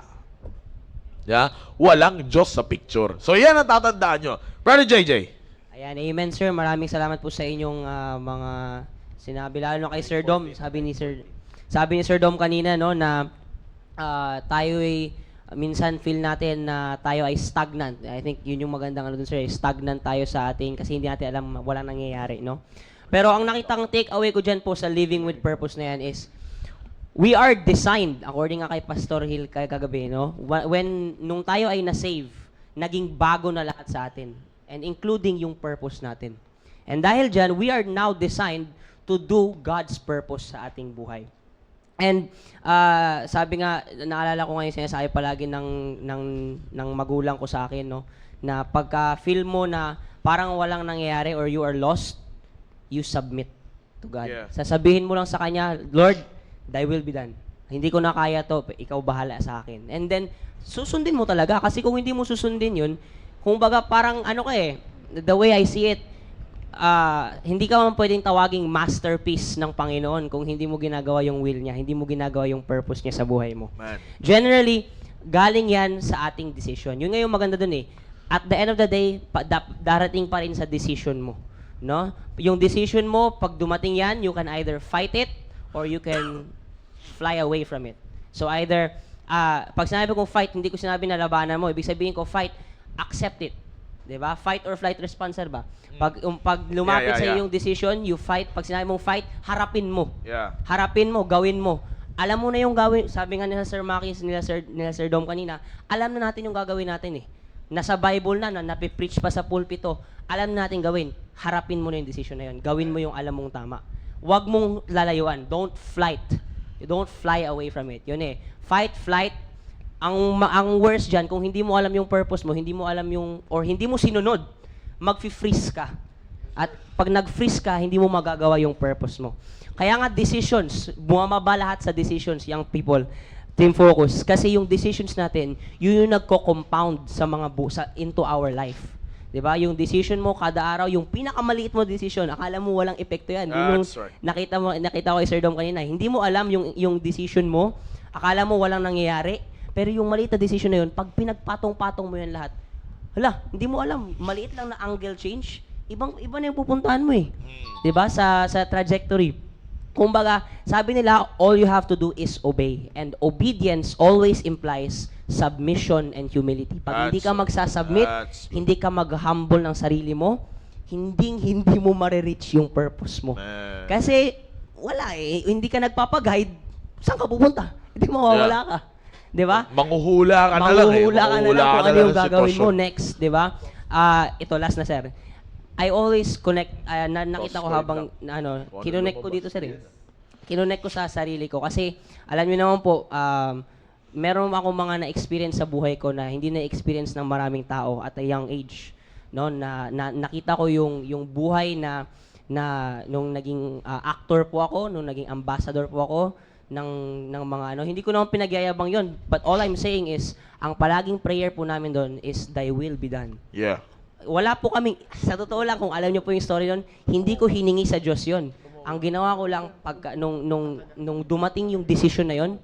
Walang Diyos sa picture. So yan ang tatandaan nyo. Brother JJ. Ayan, amen sir. Maraming salamat po sa inyong mga sinabi, lalo na kay Sir Dom. Sabi ni Sir Dom kanina na tayo ay minsan feel natin na tayo ay stagnant. I think yun yung magandang dun sir, stagnant tayo sa atin kasi hindi natin alam, walang nangyayari, no? Pero ang nakitang take away ko dyan po sa Living with Purpose na yan is we are designed, according nga kay Pastor Hill kagabi, no? Nung tayo ay na-save, naging bago na lahat sa atin, and including yung purpose natin. And dahil dyan, we are now designed to do God's purpose sa ating buhay. And sabi nga, naalala ko ngayon sinasabi palagi ng magulang ko sa akin, no, na pagka feel mo na parang walang nangyayari or you are lost, you submit to God. Yeah. Sasabihin mo lang sa Kanya, Lord, thy will be done. Hindi ko na kaya to, ikaw bahala sa akin. And then, susundin mo talaga. Kasi kung hindi mo susundin yun, kung baga parang the way I see it, hindi ka man pwedeng tawaging masterpiece ng Panginoon kung hindi mo ginagawa yung will niya, hindi mo ginagawa yung purpose niya sa buhay mo. Man. Generally, galing yan sa ating decision. Yun nga yung maganda dun At the end of the day, darating pa rin sa decision mo. No? Yung decision mo, pag dumating yan, you can either fight it or you can fly away from it. So either, pag sinabi kong fight, hindi ko sinabi na labanan mo. Ibig sabihin ko fight, accept it. 'Di ba? Fight or flight response, sir ba? Pag lumapit Yeah, sa yeah. yung decision, you fight. Pag sinabi mong fight, harapin mo. Yeah. Harapin mo, gawin mo. Alam mo na yung gawin, sabi nga nila Sir Maki, nila Sir Dom kanina, alam na natin yung gagawin natin eh. Nasa Bible na, napipreach pa sa pulpito, alam na natin gawin. Harapin mo na yung decision na yun. Gawin mo yung alam mong tama. Huwag mong lalayuan. Don't flight. You don't fly away from it. Yun eh. Fight, flight. Ang worst dyan, kung hindi mo alam yung purpose mo, hindi mo alam yung, or hindi mo sinunod, mag-freeze ka. At pag nag-freeze ka, hindi mo magagawa yung purpose mo. Kaya nga decisions, bumababa lahat sa decisions, young people. Team Focus. Kasi yung decisions natin, yun yung nagko-compound sa mga into our life. 'Di ba? Yung decision mo kada araw, yung pinakamaliit mo decision, akala mo walang epekto 'yan. Yun yung That's right. nakita ko kay Sir Dom kanina. Hindi mo alam yung decision mo, akala mo walang nangyayari, pero yung maliit na decision na yun, pag pinagpatong-patong mo yan lahat, hala, hindi mo alam, maliit lang na angle change, iba na yung pupuntahan mo eh. 'Di ba? Sa trajectory. Kumbaga, sabi nila, all you have to do is obey. And obedience always implies submission and humility. Pag hindi ka magsasubmit, hindi ka mag-humble ng sarili mo, hindi mo marireach yung purpose mo. Man. Kasi, wala eh. Hindi ka nagpapaguide, saan ka pupunta? Hindi mawawala ka. Di ba? Manghuhula ka na lang eh. Manghuhula ka na lang kung ka ano lang yung sa gagawin mo sitwasyon. next, di ba? Ito, last na, sir. I always connect, nakita ko habang, kinonect ko dito, sir eh. Kinonect ko sa sarili ko kasi alam niyo naman po, meron akong mga na-experience sa buhay ko na hindi na-experience ng maraming tao at a young age. No, na nakita ko yung buhay na nung naging actor po ako, nung naging ambassador po ako ng mga hindi ko naman pinagyayabang yon, but all I'm saying is ang palaging prayer po namin doon is thy will be done. Yeah. Wala po kaming, sa totoo lang, kung alam niyo po yung story doon, hindi ko hiningi sa Diyos yon. Ang ginawa ko lang, nung dumating yung decision na yon,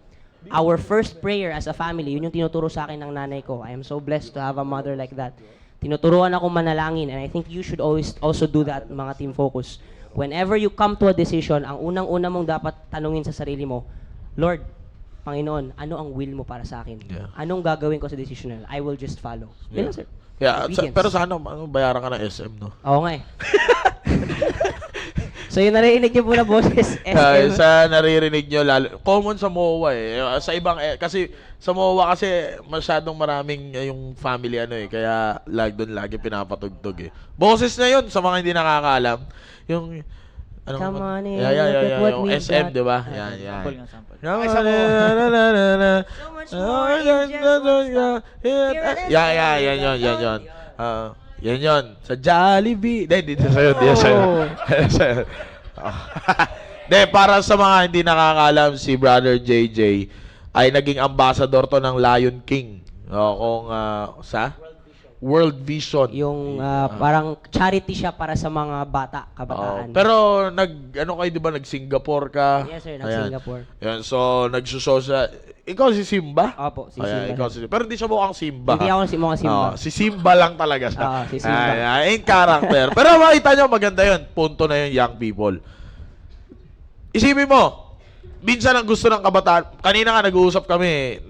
our first prayer as a family, yun yung tinuturo sa akin ng nanay ko. I am so blessed to have a mother like that. Tinuturuan ako manalangin, and I think you should always also do that, mga Team Focus. Whenever you come to a decision, ang unang-una mong dapat tanungin sa sarili mo, Lord, Panginoon, ano ang will mo para sa akin? Yeah. Anong gagawin ko sa decision na yun? I will just follow. Yun lang, sir. Yeah, Obedience. pero sana bayaran ka ng SM, no? Oo nga eh. So yung narinig niyo po na boses, SM. Sa naririnig nyo, lalo, common sa MOA eh. Sa ibang, kasi sa MOA kasi masyadong maraming yung family kaya doon lagi pinapatugtog eh. Boses na yun sa mga hindi nakakaalam. Yung, Come on in, yeah, look at what yung we've SM, got. di ba? Yan. Sample nga, sample. So much more in just one stop. Yan yun. Yan yun. Sa Jollibee. Dito sa'yo. Sa'yo. De, para sa mga hindi nakakalam, si Brother JJ ay naging ambassador to ng Lion King. Sa World Vision. Yung parang charity siya para sa mga bata, kabataan. Pero kayo, di ba, nag-Singapore ka? Yes, sir, Ayan. nag-Singapore. Yan, so nagsushow siya. Ikaw si Simba? Opo, si Ayan, Simba. ikaw pero hindi siya mukhang Simba. Hindi ako mukhang Simba. Si Simba lang talaga siya. Si Simba. Ayan, in character. Pero makita nyo, maganda yun. Punto na yun, young people. Isipin mo, minsan ang gusto ng kabataan, kanina nga nag-uusap kami,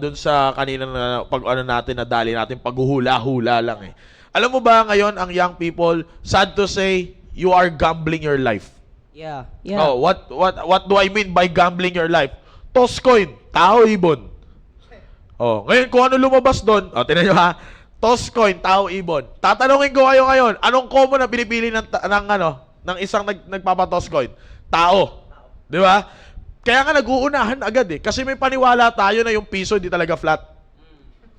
dun sa kanina na natin, nadali natin, paghuhula-hula lang eh. Alam mo ba ngayon, ang young people, sad to say, you are gambling your life. Yeah. Oh, what do I mean by gambling your life? Toss coin, tao ibon. Oh, ngayon kung ano lumabas doon, tingnan nyo ha. Toss coin, tao ibon. Tatanungin ko kayo ngayon, anong common na pinipili ng isang nagpapa-toss coin? Tao. Di ba? Kaya nga nag-uunahan agad eh. Kasi may paniwala tayo na yung piso hindi talaga flat.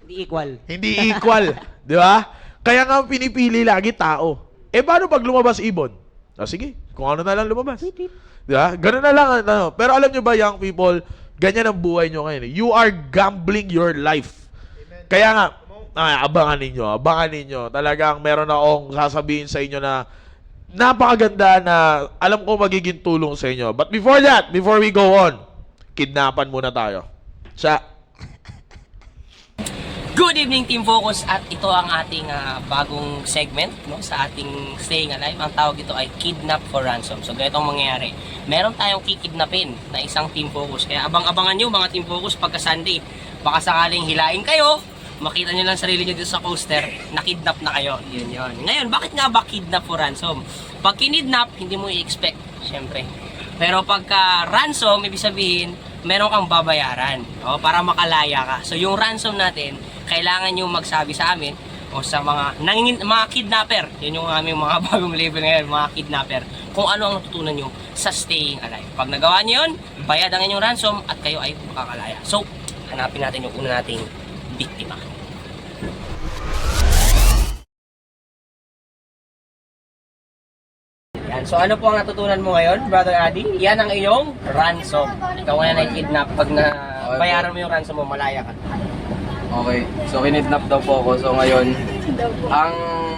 Hindi equal. Hindi equal. Di ba? Kaya nga pinipili lagi tao. Paano pag lumabas ibon? Sige, kung ano na lang lumabas. Di ba? Ganun na lang. Pero alam nyo ba, young people, ganyan ang buhay nyo ngayon. You are gambling your life. Amen. Kaya nga, abangan ninyo. Talagang meron akong sasabihin sa inyo na napakaganda na alam ko magiging tulong sa inyo. But before we go on, kidnapan muna tayo. Good evening, Team Focus, at ito ang ating bagong segment sa ating Staying Alive. Ang tawag ito ay Kidnap for Ransom. So ganito ang mangyayari. Meron tayong kikidnapin na isang Team Focus. Kaya abang-abangan nyo mga Team Focus pagka Sunday. Baka sakaling hilain kayo, makita nyo lang sarili nyo dito sa coaster, nakidnap na kayo. Yun yun. Ngayon, bakit nga ba kidnap for ransom? Pag kinidnap, hindi mo i-expect, syempre. Pero pagka ransom, ibig sabihin, meron kang babayaran para makalaya ka. So yung ransom natin, kailangan nyo magsabi sa amin o sa mga kidnapper. Yun yung aming mga bagong label ngayon, mga kidnapper. Kung ano ang natutunan nyo sa staying alive. Pag nagawa nyo yun, bayad ang inyong ransom at kayo ay makakalaya. So, hanapin natin yung una nating biktima. Yan. So ano po ang natutunan mo ngayon, Brother Adi? Yan ang iyong ransom. Ikaw ngayon ay kidnap. Pag bayaran mo yung ransom mo, malaya ka. Okay, so kinidnap daw po ako. So ngayon, ang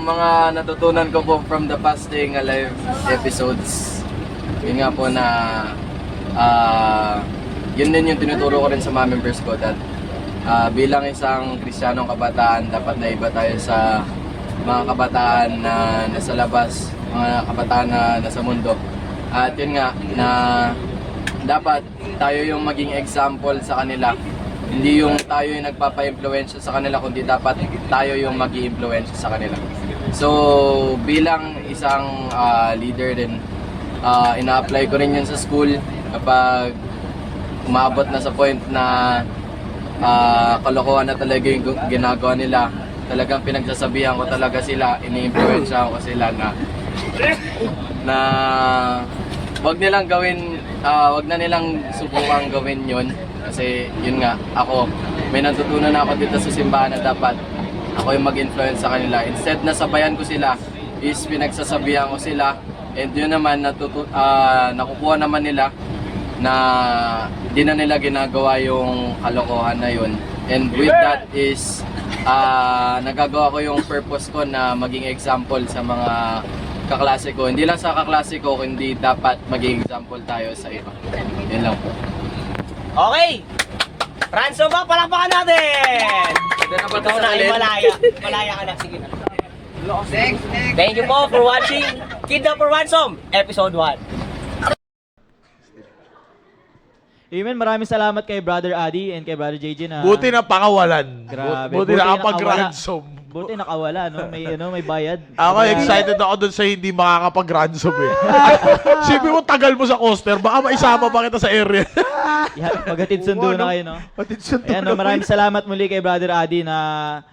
mga natutunan ko po from the past Staying Alive episodes, yun nga po na yun din yung tinuturo ko rin sa mga members ko that bilang isang Kristiyanong kabataan, dapat na iba tayo sa mga kabataan na nasa labas, mga kabataan na nasa mundo. At yun nga, na dapat tayo yung maging example sa kanila. Hindi yung tayo yung nagpapa-impluwensya sa kanila, kundi dapat tayo yung mag-i-impluwensya sa kanila. So, bilang isang leader din, ina-apply ko rin yun sa school kapag umabot na sa point na kalokohan na talaga yung ginagawa nila. Talagang pinagsasabihan ko talaga sila, ini-impluwensya ko sila na wag nilang gawin, wag na nilang subukan gawin yun. Kasi yun nga, ako, may natutunan ako dito sa simbahan na dapat ako yung mag-influence sa kanila. Instead na sabayan ko sila, is pinagsasabihan ko sila. And yun naman, nakukuha naman nila na di na nila ginagawa yung kalokohan na yun. And with that is, nagagawa ko yung purpose ko na maging example sa mga kaklase ko. Hindi lang sa kaklase ko, kundi dapat maging example tayo sa iba. Yun lang po. Okay! Ransom ba? Palakpakan natin! Ikaw na ay malaya. Malaya ka na. Sige na. Thank you po for watching Kidnap for Ransom, Episode 1. Amen, maraming salamat kay Brother Adi and kay Brother JJ na... Buti na pakawalan. Grabe. Buti na kapag-ransom. Buti nakawala, no? May bayad. Ako excited ako dun sa hindi makakapag-ransom eh. Sipin mo, tagal mo sa coaster, baka maisama pa kita sa area. Maghatid sundo na kayo, no? Ayan, no, maraming salamat muli kay Brother Adi na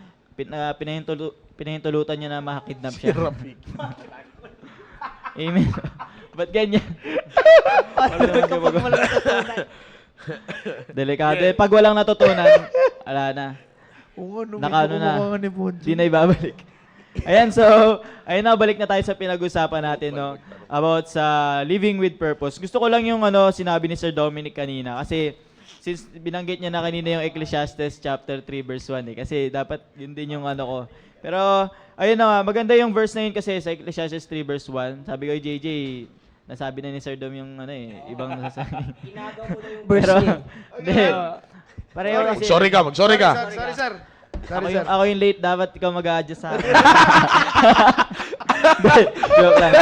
pinahintulutan niya na makakidnap siya. Amen. Ba't ganyan? Delikado. Pag walang natutunan, ala na. Nakano na. Di na ibabalik. Ayan, so, ayun na, balik na tayo sa pinag-usapan natin, no? About sa living with purpose. Gusto ko lang yung sinabi ni Sir Dominic kanina. Kasi, since binanggit niya na kanina yung Ecclesiastes chapter 3 verse 1 eh. Kasi dapat yun din yung ko. Pero, ayun na, maganda yung verse na yun kasi sa Ecclesiastes 3 verse 1. Sabi ko, JJ, nasabi na ni Sir Dom yung ibang nasasabi. Ginagawa mo na yung Pero, hindi. Pareho kasi. Sorry ka, mag-sorry ka. Sorry, sir. Ako yung late, dapat ikaw mag-a-adjust sa akin. Joke lang.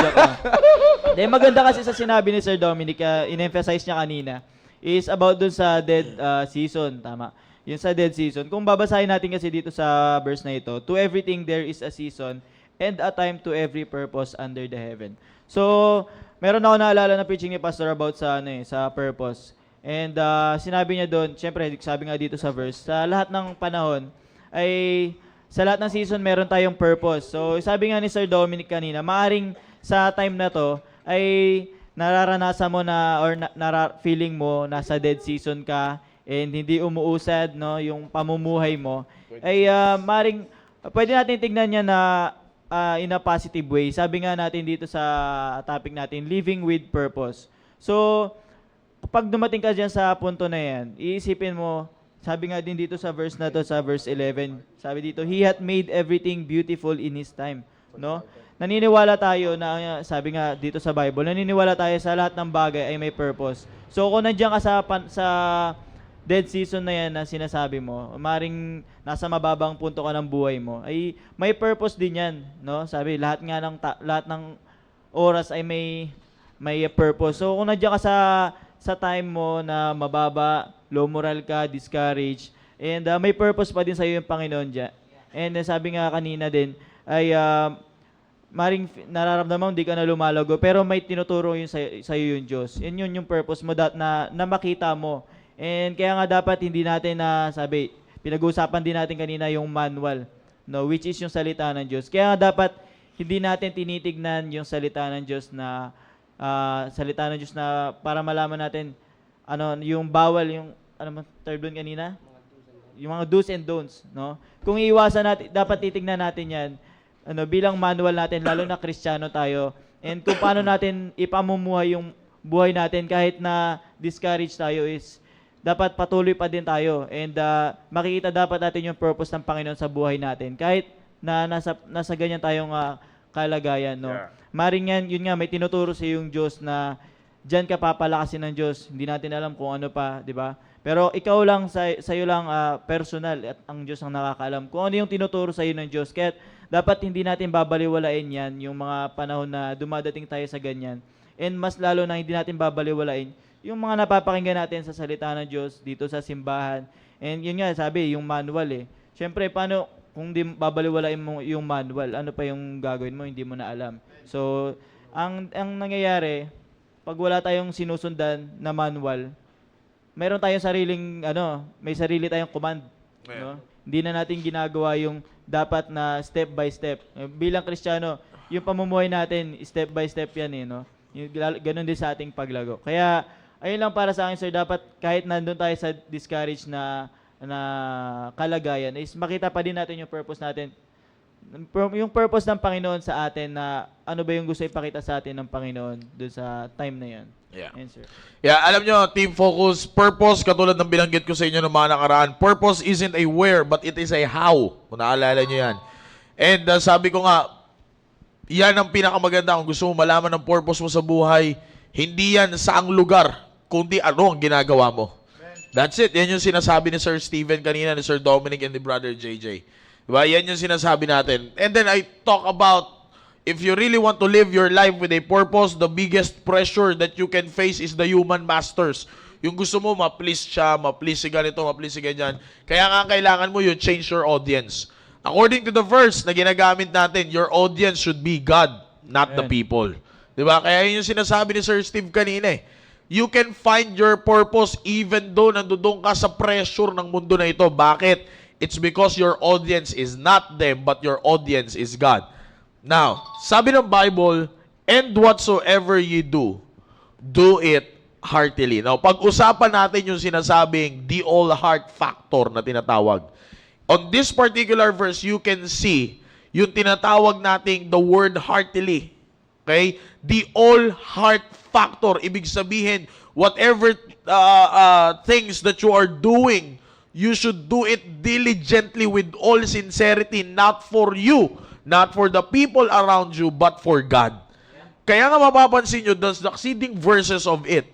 Then, maganda kasi sa sinabi ni Sir Dominic, in-emphasize niya kanina, is about dun sa dead season, tama. Yung sa dead season. Kung babasahin natin kasi dito sa verse na ito, to everything there is a season and a time to every purpose under the heaven. So, meron ako naalala na preaching ni Pastor about sa sa purpose. And sinabi niya doon, syempre, sabi nga dito sa verse, sa lahat ng panahon ay sa lahat ng season meron tayong purpose. So, sabi nga ni Sir Dominic kanina, maaring sa time na to ay nararanasan mo na or feeling mo nasa dead season ka and hindi umuusad, no, yung pamumuhay mo. Ay maaring pwede natin tignan niya na in a positive way. Sabi nga natin dito sa topic natin, living with purpose. So, pag dumating ka dyan sa punto na yan, iisipin mo, sabi nga din dito sa verse na to, sa verse 11, sabi dito, He hath made everything beautiful in His time. No? Naniniwala tayo na, sabi nga dito sa Bible, naniniwala tayo sa lahat ng bagay ay may purpose. So, kung nandiyan ka sa dead season na yan na sinasabi mo, maring nasa mababang punto ka ng buhay mo, ay may purpose din yan, no? Sabi, lahat ng oras ay may purpose. So, kung nandiyan ka sa time mo na mababa, low moral ka, discouraged, And may purpose pa din sa iyo yung Panginoon dyan. And sabi nga kanina din, ay maring nararamdaman mo, hindi ka na lumalago, pero may tinuturo yun sa iyo yung Diyos. Yun yung purpose mo na makita mo. And kaya nga dapat hindi natin sabi, pinag-uusapan din natin kanina yung manual, no, which is yung salita ng Diyos. Kaya nga dapat hindi natin tinitignan yung salita ng Diyos na para malaman natin yung bawal, yung third one kanina? Yung mga do's and don'ts, no? Kung iiwasan natin, dapat titignan natin 'yan bilang manual natin, lalo na Kristiyano tayo, and kung paano natin ipamumuhay yung buhay natin kahit na discouraged tayo is dapat patuloy pa din tayo, and makikita dapat natin yung purpose ng Panginoon sa buhay natin kahit na nasa ganyan tayong kalagayan, no? Yeah. Maring yan, yun nga, may tinuturo sa yung Diyos na diyan ka papalakasin ng Diyos. Hindi natin alam kung ano pa, di ba? Pero ikaw lang, sa'yo lang personal, at ang Diyos ang nakakaalam kung ano yung tinuturo sa'yo ng Diyos. Kaya dapat hindi natin babaliwalain yan, yung mga panahon na dumadating tayo sa ganyan. And mas lalo na hindi natin babaliwalain yung mga napapakinggan natin sa salita ng Diyos dito sa simbahan. And yun nga, sabi, yung manual Siyempre, paano kung di babaliwalain mo yung manual, ano pa yung gagawin mo, hindi mo na alam. So, ang nangyayari, pag wala tayong sinusundan na manual, meron tayong may sarili tayong command. No? Hindi na natin ginagawa yung dapat na step by step. Bilang Kristiyano, yung pamumuhay natin, step by step yan no? Ganun din sa ating paglago. Kaya, ayun lang para sa akin, sir, dapat kahit nandun tayo sa discouraged na kalagayan, is makita pa din natin yung purpose natin. Yung purpose ng Panginoon sa atin na ano ba yung gusto ipakita sa atin ng Panginoon doon sa time na yun. Yeah. Answer. Yeah, alam nyo, Team Focus, purpose, katulad ng binanggit ko sa inyo ng mga nakaraan, purpose isn't a where, but it is a how. Kung naalala nyo yan. And sabi ko nga, yan ang pinakamaganda. Kung gusto mo malaman ng purpose mo sa buhay, hindi yan saang lugar, kundi ano ang ginagawa mo. That's it. Yan yung sinasabi ni Sir Steven kanina, ni Sir Dominic, and ni Brother JJ. Diba? Yan yung sinasabi natin. And then I talk about, if you really want to live your life with a purpose, the biggest pressure that you can face is the human masters. Yung gusto mo, ma-please siya, ma-please si ganito, ma-please si ganyan. Kaya nga kailangan mo, you change your audience. According to the verse na ginagamit natin, your audience should be God, not the people. Diba? Kaya yun yung sinasabi ni Sir Steve kanina You can find your purpose even though nandoon ka sa pressure ng mundo na ito. Bakit? It's because your audience is not them, but your audience is God. Now, sabi ng Bible, and whatsoever ye do, do it heartily. Now, pag-usapan natin yung sinasabing the all heart factor na tinatawag. On this particular verse, you can see yung tinatawag nating the word heartily. Okay? The all heart factor. Ibig sabihin, whatever things that you are doing, you should do it diligently with all sincerity, not for you, not for the people around you, but for God. Kaya nga mapapansin nyo, the succeeding verses of it,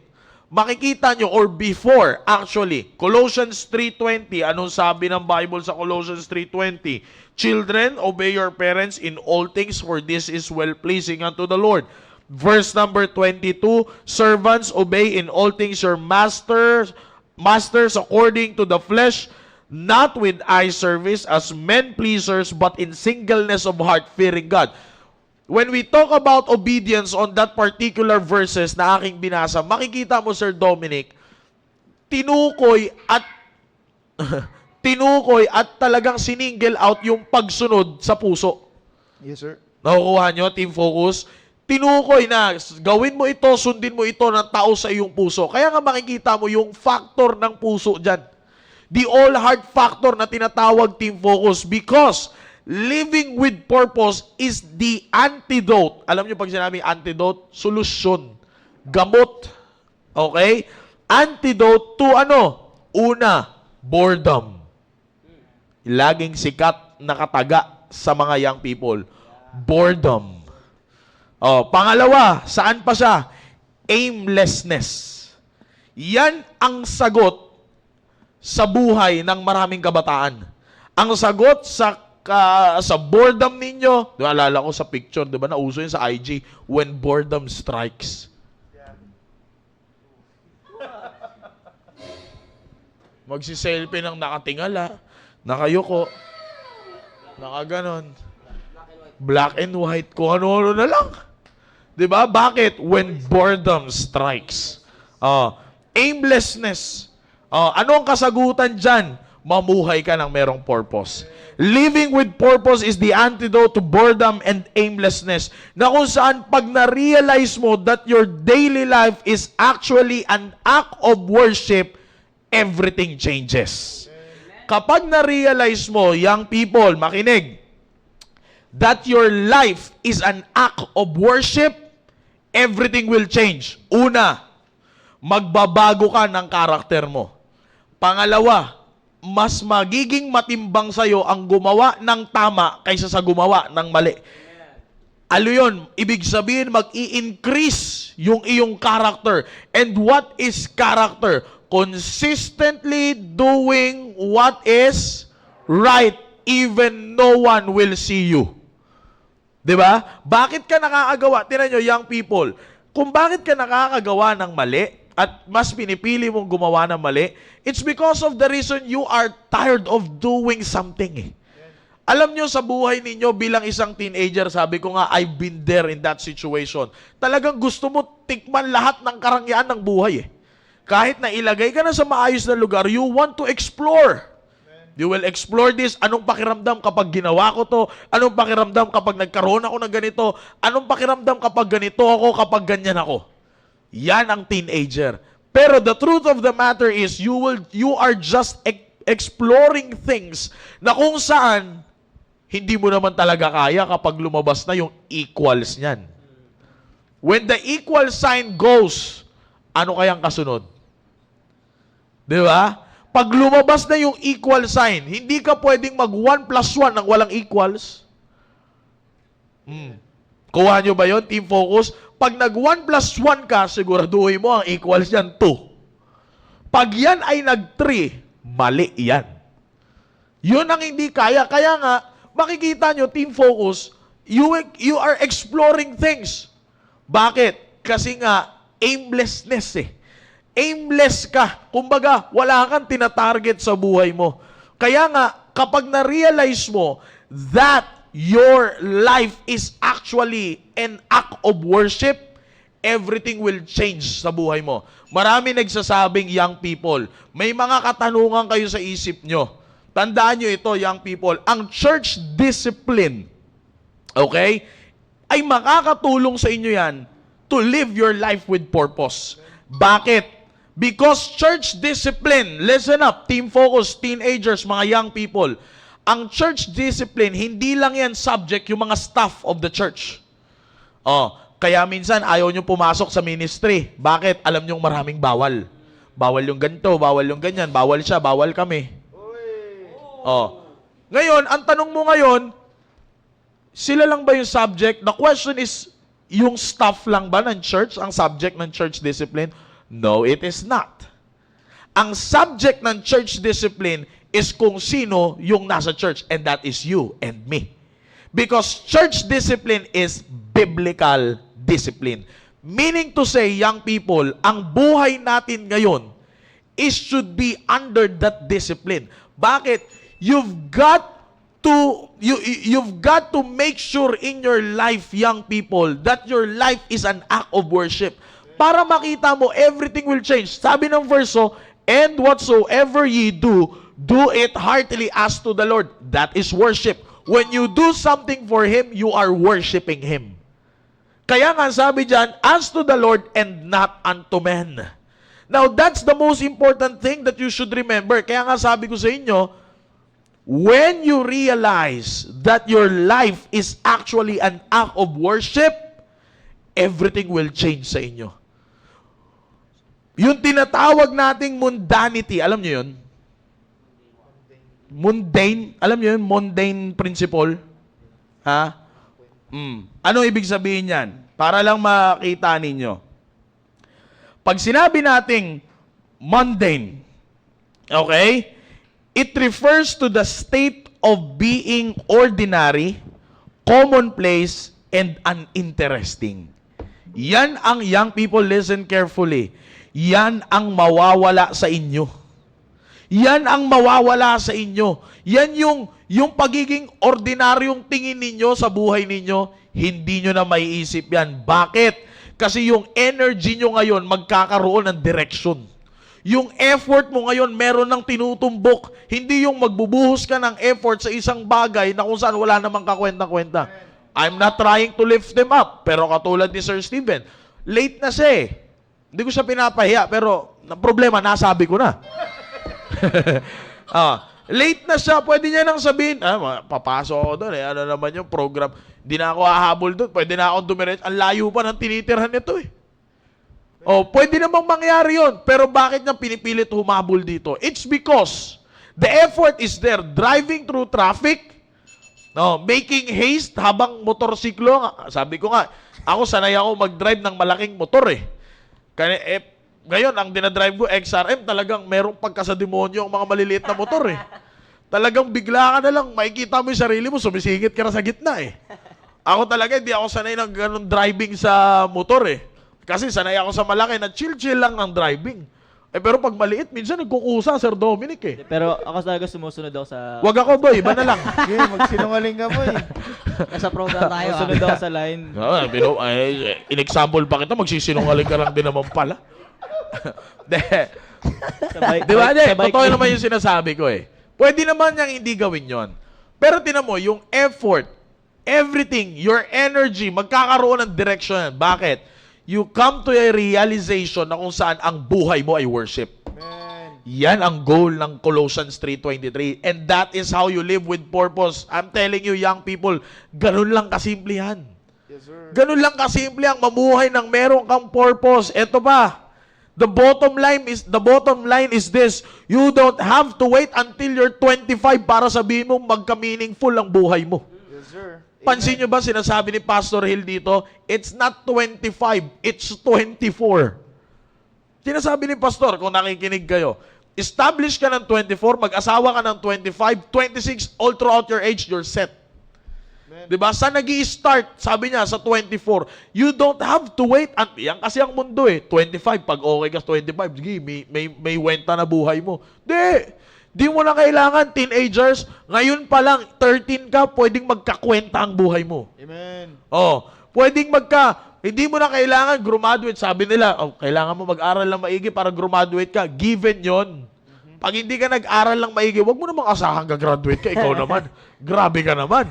makikita nyo, or before, actually, Colossians 3:20, anong sabi ng Bible sa Colossians 3:20? Children, obey your parents in all things, for this is well-pleasing unto the Lord. Verse number 22, servants, obey in all things your masters according to the flesh, not with eye service as men pleasers, but in singleness of heart, fearing God. When we talk about obedience on that particular verses na aking binasa, makikita mo, Sir Dominic, tinukoy at talagang sininggle out yung pagsunod sa puso. Yes, sir. Nakukuha nyo, Team Focus? Tinukoy na, gawin mo ito, sundin mo ito ng tao sa iyong puso. Kaya nga makikita mo yung factor ng puso dyan. The all heart factor na tinatawag, Team Focus, because living with purpose is the antidote. Alam niyo pag sinabi antidote, solusyon, gamot. Okay? Antidote to ano? Una, boredom. Laging sikat na kataga sa mga young people. Boredom. Pangalawa, saan pa siya? Aimlessness. Yan ang sagot sa buhay ng maraming kabataan. Ang sagot sa boredom ninyo, alala ko sa picture, di ba, nauso yun sa IG, when boredom strikes. Magsiselfie ng nakatingala, nakayuko, nakaganon. Black and white, kung ano-ano na lang. 'Di ba? Bakit? When boredom strikes. Aimlessness. Ano ang kasagutan dyan? Mamuhay ka ng merong purpose. Living with purpose is the antidote to boredom and aimlessness. Na kung saan pag na-realize mo that your daily life is actually an act of worship, everything changes. Kapag na-realize mo, young people, makinig, that your life is an act of worship, everything will change. Una, magbabago ka ng karakter mo. Pangalawa, mas magiging matimbang sa'yo ang gumawa ng tama kaysa sa gumawa ng mali. Ano yun? Ibig sabihin, mag-i-increase yung iyong character. And what is character? Consistently doing what is right even no one will see you. 'Di ba? Bakit ka nakakagawa? Tingnan nyo, young people, kung bakit ka nakakagawa ng mali at mas pinipili mong gumawa ng mali, it's because of the reason you are tired of doing something. Alam nyo, sa buhay ninyo bilang isang teenager, sabi ko nga, I've been there in that situation. Talagang gusto mo tikman lahat ng karangyaan ng buhay. Kahit na ilagay ka na sa maayos na lugar, you want to explore. You will explore this. Anong pakiramdam kapag ginawa ko to? Anong pakiramdam kapag nagkaroon ako ng ganito? Anong pakiramdam kapag ganito ako, kapag ganyan ako? Yan ang teenager. Pero the truth of the matter is, you are just exploring things na kung saan hindi mo naman talaga kaya kapag lumabas na yung equals niyan. When the equal sign goes, ano kayang kasunod? Di ba? Pag lumabas na yung equal sign, hindi ka pwedeng mag 1 plus 1 nang walang equals. Kuha nyo ba yun, team focus? Pag nag 1 plus 1 ka, siguraduhin mo ang equals yan, 2. Pag yan ay nag 3, mali yan. Yun ang hindi kaya. Kaya nga, makikita nyo, team focus, you are exploring things. Bakit? Kasi nga, aimlessness eh. Aimless ka. Kumbaga, wala kang tinatarget sa buhay mo. Kaya nga, kapag na-realize mo that your life is actually an act of worship, everything will change sa buhay mo. Marami nagsasabing, young people, may mga katanungan kayo sa isip nyo. Tandaan nyo ito, young people, ang church discipline, okay, ay makakatulong sa inyo yan to live your life with purpose. Bakit? Because church discipline, listen up, team focus, teenagers, mga young people, ang church discipline, hindi lang yan subject yung mga staff of the church. Kaya minsan ayaw nyo pumasok sa ministry. Bakit? Alam nyo maraming bawal. Bawal yung ganito, bawal yung ganyan, bawal siya, bawal kami. Ngayon, ang tanong mo ngayon, sila lang ba yung subject? The question is, yung staff lang ba ng church ang subject ng church discipline? No, it is not. Ang subject ng church discipline is kung sino yung nasa church, and that is you and me. Because church discipline is biblical discipline. Meaning to say, young people, ang buhay natin ngayon should be under that discipline. Bakit? You've got to make sure in your life, young people, that your life is an act of worship. Para makita mo, everything will change. Sabi ng verse, and whatsoever ye do, do it heartily as to the Lord. That is worship. When you do something for Him, you are worshiping Him. Kaya nga sabi dyan, as to the Lord and not unto men. Now, that's the most important thing that you should remember. Kaya nga sabi ko sa inyo, when you realize that your life is actually an act of worship, everything will change sa inyo. Yung tinatawag nating mundanity, alam nyo yun? Mundane, alam nyo yun? Mundane principle. Ha? Ano ibig sabihin yan? Para lang makita ninyo. Pag sinabi nating mundane, okay? It refers to the state of being ordinary, commonplace, and uninteresting. Yan ang young people, listen carefully. Yan ang mawawala sa inyo. Yan ang mawawala sa inyo. Yan yung pagiging ordinaryong tingin ninyo sa buhay ninyo, hindi nyo na maiisip yan. Bakit? Kasi yung energy nyo ngayon magkakaroon ng direction. Yung effort mo ngayon meron ng tinutumbok. Hindi yung magbubuhos ka ng effort sa isang bagay na kung saan wala namang kakwenta-kwenta. I'm not trying to lift them up. Pero katulad ni Sir Steven, late na siya eh. Hindi ko siya pinapahiya, pero ang problema, nasabi ko na. Late na siya, pwede niya nang sabihin, papasok ako doon eh, ano naman yung program. Hindi na ako hahabol doon, pwede na akong dumiretso. Ang layo pa ng tinitirhan nito eh. Pwede namang mangyari yun, pero bakit niya pinipilit humabol dito? It's because the effort is there, driving through traffic, making haste habang motorsiklo. Sabi ko nga, ako sanay ako mag-drive ng malaking motor eh. Ngayon, ang dinadrive ko, XRM, talagang merong pagkasademonyo ang mga maliliit na motor eh. Talagang bigla ka na lang, makikita mo yung sarili mo, sumisingit ka na sa gitna eh. Ako talaga, hindi ako sanay ng ganun driving sa motor eh. Kasi sanay ako sa malaki na chill-chill lang ng driving. Pero pag maliit, minsan nagkukusa, Sir Dominic eh. Pero ako talaga sumusunod ako sa... Wag ako, boy. Iba na lang. Okay, magsinungaling ka mo eh. Nasa program tayo. Sumusunod ako sa line. In-example pa kita, magsisinungaling ka lang din naman pala. Di ba? Totoo naman yung sinasabi ko eh. Pwede naman niyang hindi gawin yon. Pero tinan mo, yung effort, everything, your energy, magkakaroon ng direction. Bakit? You come to a realization na kung saan ang buhay mo ay worship. Amen. Yan ang goal ng Colossians 3:23. And that is how you live with purpose. I'm telling you, young people, ganun lang kasimple yan. Yes, sir. Ganun lang kasimple ang mamuhay ng meron kang purpose. Ito pa, the bottom line is this: you don't have to wait until you're 25 para sabihin mo magka-meaningful ang buhay mo. Yes, sir. Pansin nyo ba sinasabi ni Pastor Hill dito? It's not 25, it's 24. Sinasabi ni Pastor, kung nakikinig kayo, establish ka ng 24, mag-asawa ka ng 25, 26, all throughout your age, you're set. Diba? Sa nag-i-start, sabi niya, sa 24, you don't have to wait. Yan kasi ang mundo eh. 25, pag okay ka 25, sige, may wenta na buhay mo. Di mo na kailangan, teenagers. Ngayon pa lang, 13 ka, pwedeng magkakwenta ang buhay mo. Amen. Pwedeng hindi mo na kailangan graduate. Sabi nila, kailangan mo mag-aral lang maigi para graduate ka. Given yon. Pag hindi ka nag-aral lang maigi, wag mo namang asahan ka-graduate ka. Ikaw naman. Grabe ka naman.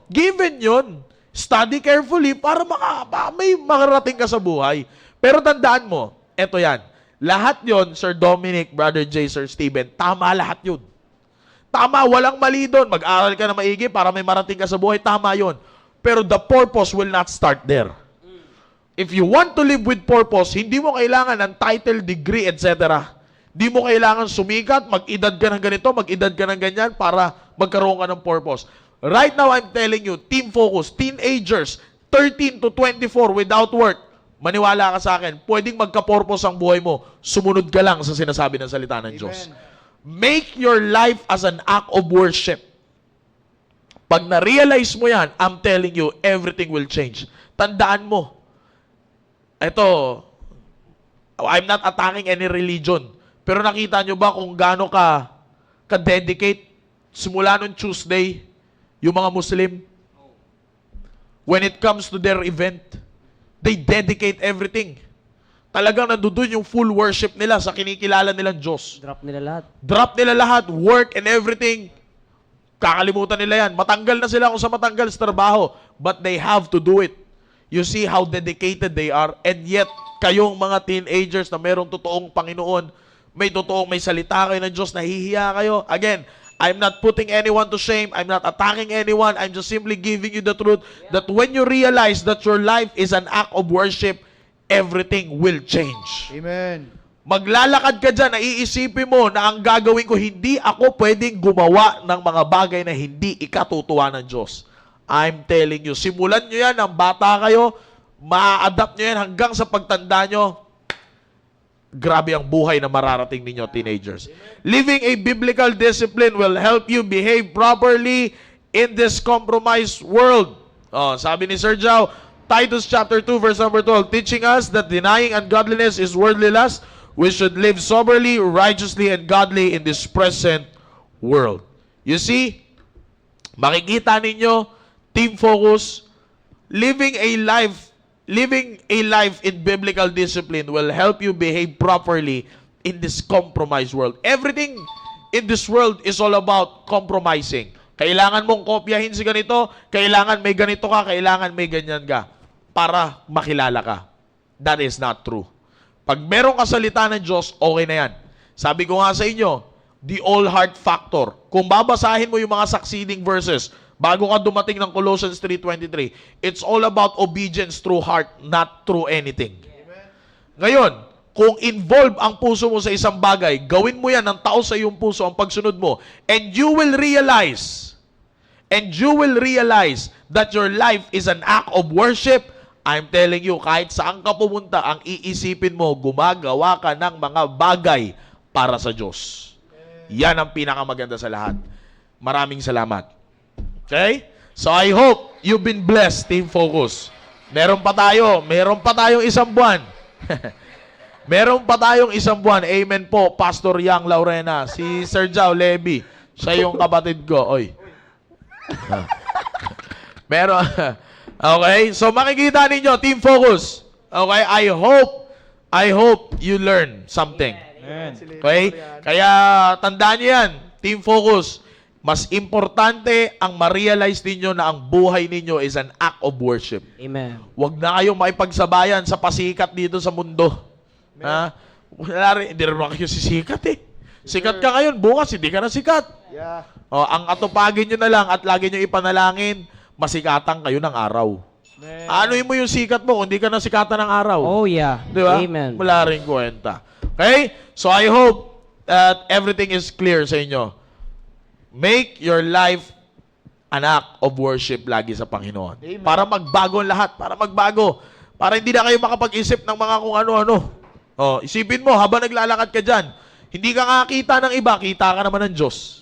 Given yon. Study carefully para may makarating ka sa buhay. Pero tandaan mo, eto yan. Lahat yon, Sir Dominic, Brother Jay, Sir Steven, tama lahat yun. Tama, walang mali doon. Mag-aral ka na maigi para may marating ka sa buhay, tama yon. Pero the purpose will not start there. If you want to live with purpose, hindi mo kailangan ng title, degree, etc. Hindi mo kailangan sumikat, mag-edad ka ng ganito, mag-edad ka ng ganyan para magkaroon ka ng purpose. Right now, I'm telling you, team focus, teenagers, 13 to 24 without work, maniwala ka sa akin, pwedeng magka-purpose ang buhay mo, sumunod ka lang sa sinasabi ng salita ng Diyos. Make your life as an act of worship. Pag na-realize mo yan, I'm telling you, everything will change. Tandaan mo, I'm not attacking any religion, pero nakita nyo ba kung gaano ka-dedicate simula nung Tuesday, yung mga Muslim? When it comes to their event, they dedicate everything. Talagang nandun yung full worship nila sa kinikilala nilang Diyos. Drop nila lahat. Drop nila lahat, work and everything. Kakalimutan nila yan. Matanggal na sila kung sa matanggal sa trabaho. But they have to do it. You see how dedicated they are. And yet, kayong mga teenagers na merong totoong Panginoon, may salita kayo ng Diyos, nahihiya kayo. Again, I'm not putting anyone to shame. I'm not attacking anyone. I'm just simply giving you the truth that when you realize that your life is an act of worship, everything will change. Amen. Maglalakad ka dyan, naiisipin mo na ang gagawin ko, hindi ako pwedeng gumawa ng mga bagay na hindi ikatutuwa ng Diyos. I'm telling you, simulan nyo yan, ng bata kayo, ma-adapt nyo yan hanggang sa pagtanda nyo, grabe ang buhay na mararating ninyo, teenagers. Living a biblical discipline will help you behave properly in this compromised world. Sabi ni Sir Jao, Titus chapter 2 verse number 12, teaching us that denying ungodliness is worldly lust, we should live soberly, righteously, and godly in this present world. You see, makikita ninyo, Team Focus, living a life in biblical discipline will help you behave properly in this compromised world. Everything in this world is all about compromising. Kailangan mong kopyahin si ganito, kailangan may ganito ka, kailangan may ganyan ka para makilala ka. That is not true. Pag meron ka salita ng Diyos, okay na yan. Sabi ko nga sa inyo, the all heart factor. Kung babasahin mo yung mga succeeding verses, bago ka dumating ng Colossians 3:23, it's all about obedience through heart, not through anything. Ngayon, kung involve ang puso mo sa isang bagay, gawin mo yan ng tao sa iyong puso ang pagsunod mo, and you will realize that your life is an act of worship. I'm telling you, kahit saan ka pumunta, ang iisipin mo, gumagawa ka ng mga bagay para sa Diyos. Yan ang pinakamaganda sa lahat. Maraming salamat. Okay? So I hope you've been blessed, Team Focus. Meron pa tayong isang buwan. Meron pa tayong isang buwan. Amen po, Pastor Yang Laurena. Si Sir Jao Levy. Siya yung kapatid ko. Oy. Meron. Okay? So makikita ninyo, Team Focus. Okay? I hope you learn something. Amen. Okay? Kaya tandaan niyo yan, Team Focus. Mas importante ang ma-realize ninyo na ang buhay ninyo is an act of worship. Amen. Huwag na kayong maipagsabayan sa pasikat dito sa mundo. Ha? Hindi rin kayo sisikat eh. Sikat ka ngayon, bukas hindi ka na sikat. Yeah. O, ang atupagin nyo na lang at lagi nyo ipanalangin, masikatan kayo ng araw. Anuin mo yung sikat mo kung hindi ka nasikatan ng araw. Oh yeah. Di ba? Amen. Wala rin kwenta. Okay? So I hope that everything is clear sa inyo. Make your life an act of worship lagi sa Panginoon. Amen. Para magbago ang lahat. Para magbago. Para hindi na kayo makapag-isip ng mga kung ano-ano. Oh, isipin mo, habang naglalakad ka dyan, hindi ka kakita ng iba, kita ka naman ng Diyos.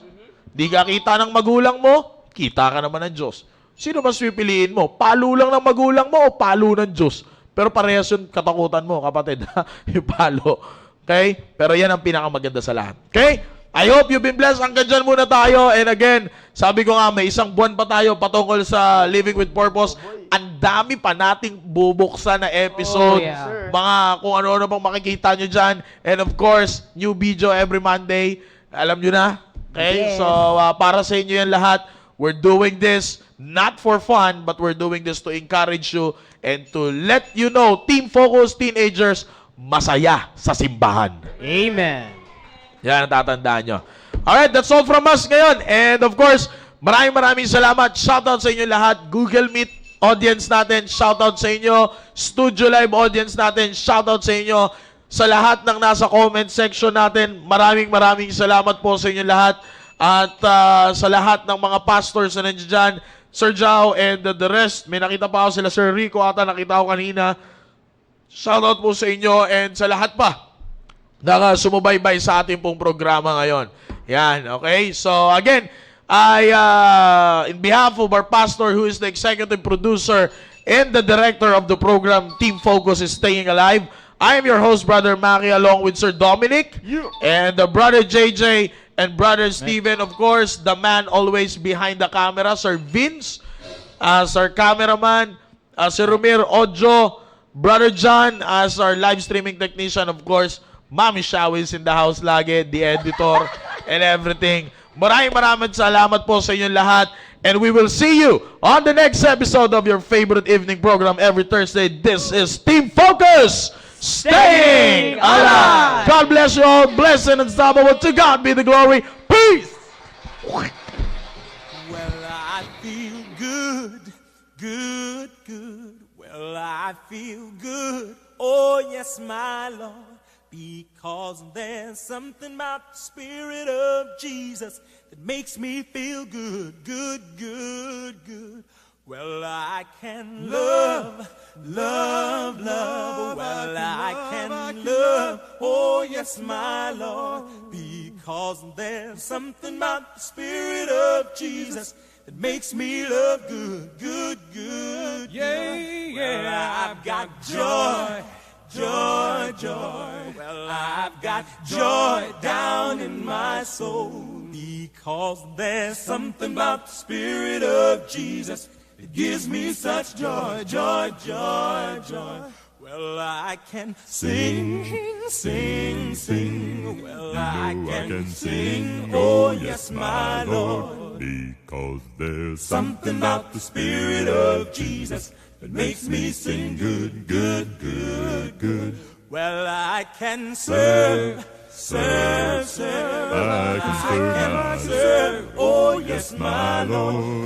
Hindi ka kita ng magulang mo, kita ka naman ng Diyos. Sino mas pipiliin mo? Palo lang ng magulang mo o palo ng Diyos? Pero parehas yung katakutan mo, kapatid. Yung palo. Okay? Pero yan ang pinakamaganda sa lahat. Okay? I hope you've been blessed. Hanggang dyan muna tayo. And again, sabi ko nga, may isang buwan pa tayo patungkol sa Living with Purpose. Ang dami pa nating bubuksan na episode. Oh, yeah. Mga kung ano-ano pang makikita nyo dyan. And of course, new video every Monday. Alam nyo na? Okay? Yes. So, para sa inyo yan lahat, we're doing this not for fun, but we're doing this to encourage you and to let you know, Team Focus Teenagers, masaya sa simbahan. Amen. Yan ang tatandaan nyo. Alright, that's all from us ngayon. And of course, maraming salamat. Shoutout sa inyo lahat. Google Meet audience natin, shoutout sa inyo. Studio Live audience natin, shoutout sa inyo. Sa lahat ng nasa comment section natin, maraming salamat po sa inyo lahat. At sa lahat ng mga pastors na nandiyan dyan, Sir Jao and the rest, may nakita pa ako sila, Sir Rico ata, nakita ko kanina. Shoutout po sa inyo and sa lahat pa na sumubaybay sa ating pong programa ngayon. Yan, okay? So, again, in behalf of our pastor who is the executive producer and the director of the program, Team Focus is Staying Alive, I am your host, Brother Maki, along with Sir Dominic and Brother JJ and Brother Steven, of course, the man always behind the camera, Sir Vince, Sir Cameraman, Sir Romero Ojo, Brother John as our live streaming technician, of course, Mami Shawis in the house lagi, the editor, and everything. Maraming salamat po sa inyong lahat. And we will see you on the next episode of your favorite evening program every Thursday. This is Team Focus, Staying Alive. God bless you all. Blessed and unstoppable. To God be the glory. Peace. Well, I feel good, good, good. Well, I feel good. Oh, yes, my Lord. Because there's something about the Spirit of Jesus that makes me feel good, good, good, good. Well, I can love. Well, I can love. Oh, yes, my Lord. Because there's something about the Spirit of Jesus that makes me love good, good, good. Yeah, yeah. Well, I've got joy. Well, I've got joy down in my soul because there's something about the Spirit of Jesus. It gives me such joy, joy, joy, joy. Well, I can sing, sing, sing. Well, I can sing, oh yes, my Lord. Because there's Something about the Spirit of Jesus that makes me sing good, good, good, good. Well, I can serve, serve, serve. I can serve, oh yes, my Lord.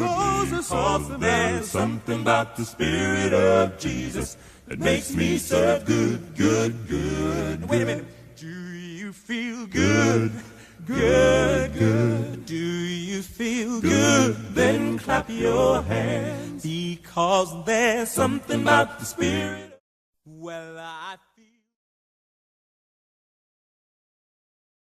Because there's something about the Spirit of Jesus that makes me serve good, good, good. Wait a minute. Do you feel good? Good, good. Do you feel good? Then clap your hands because there's something about the Spirit. Well, I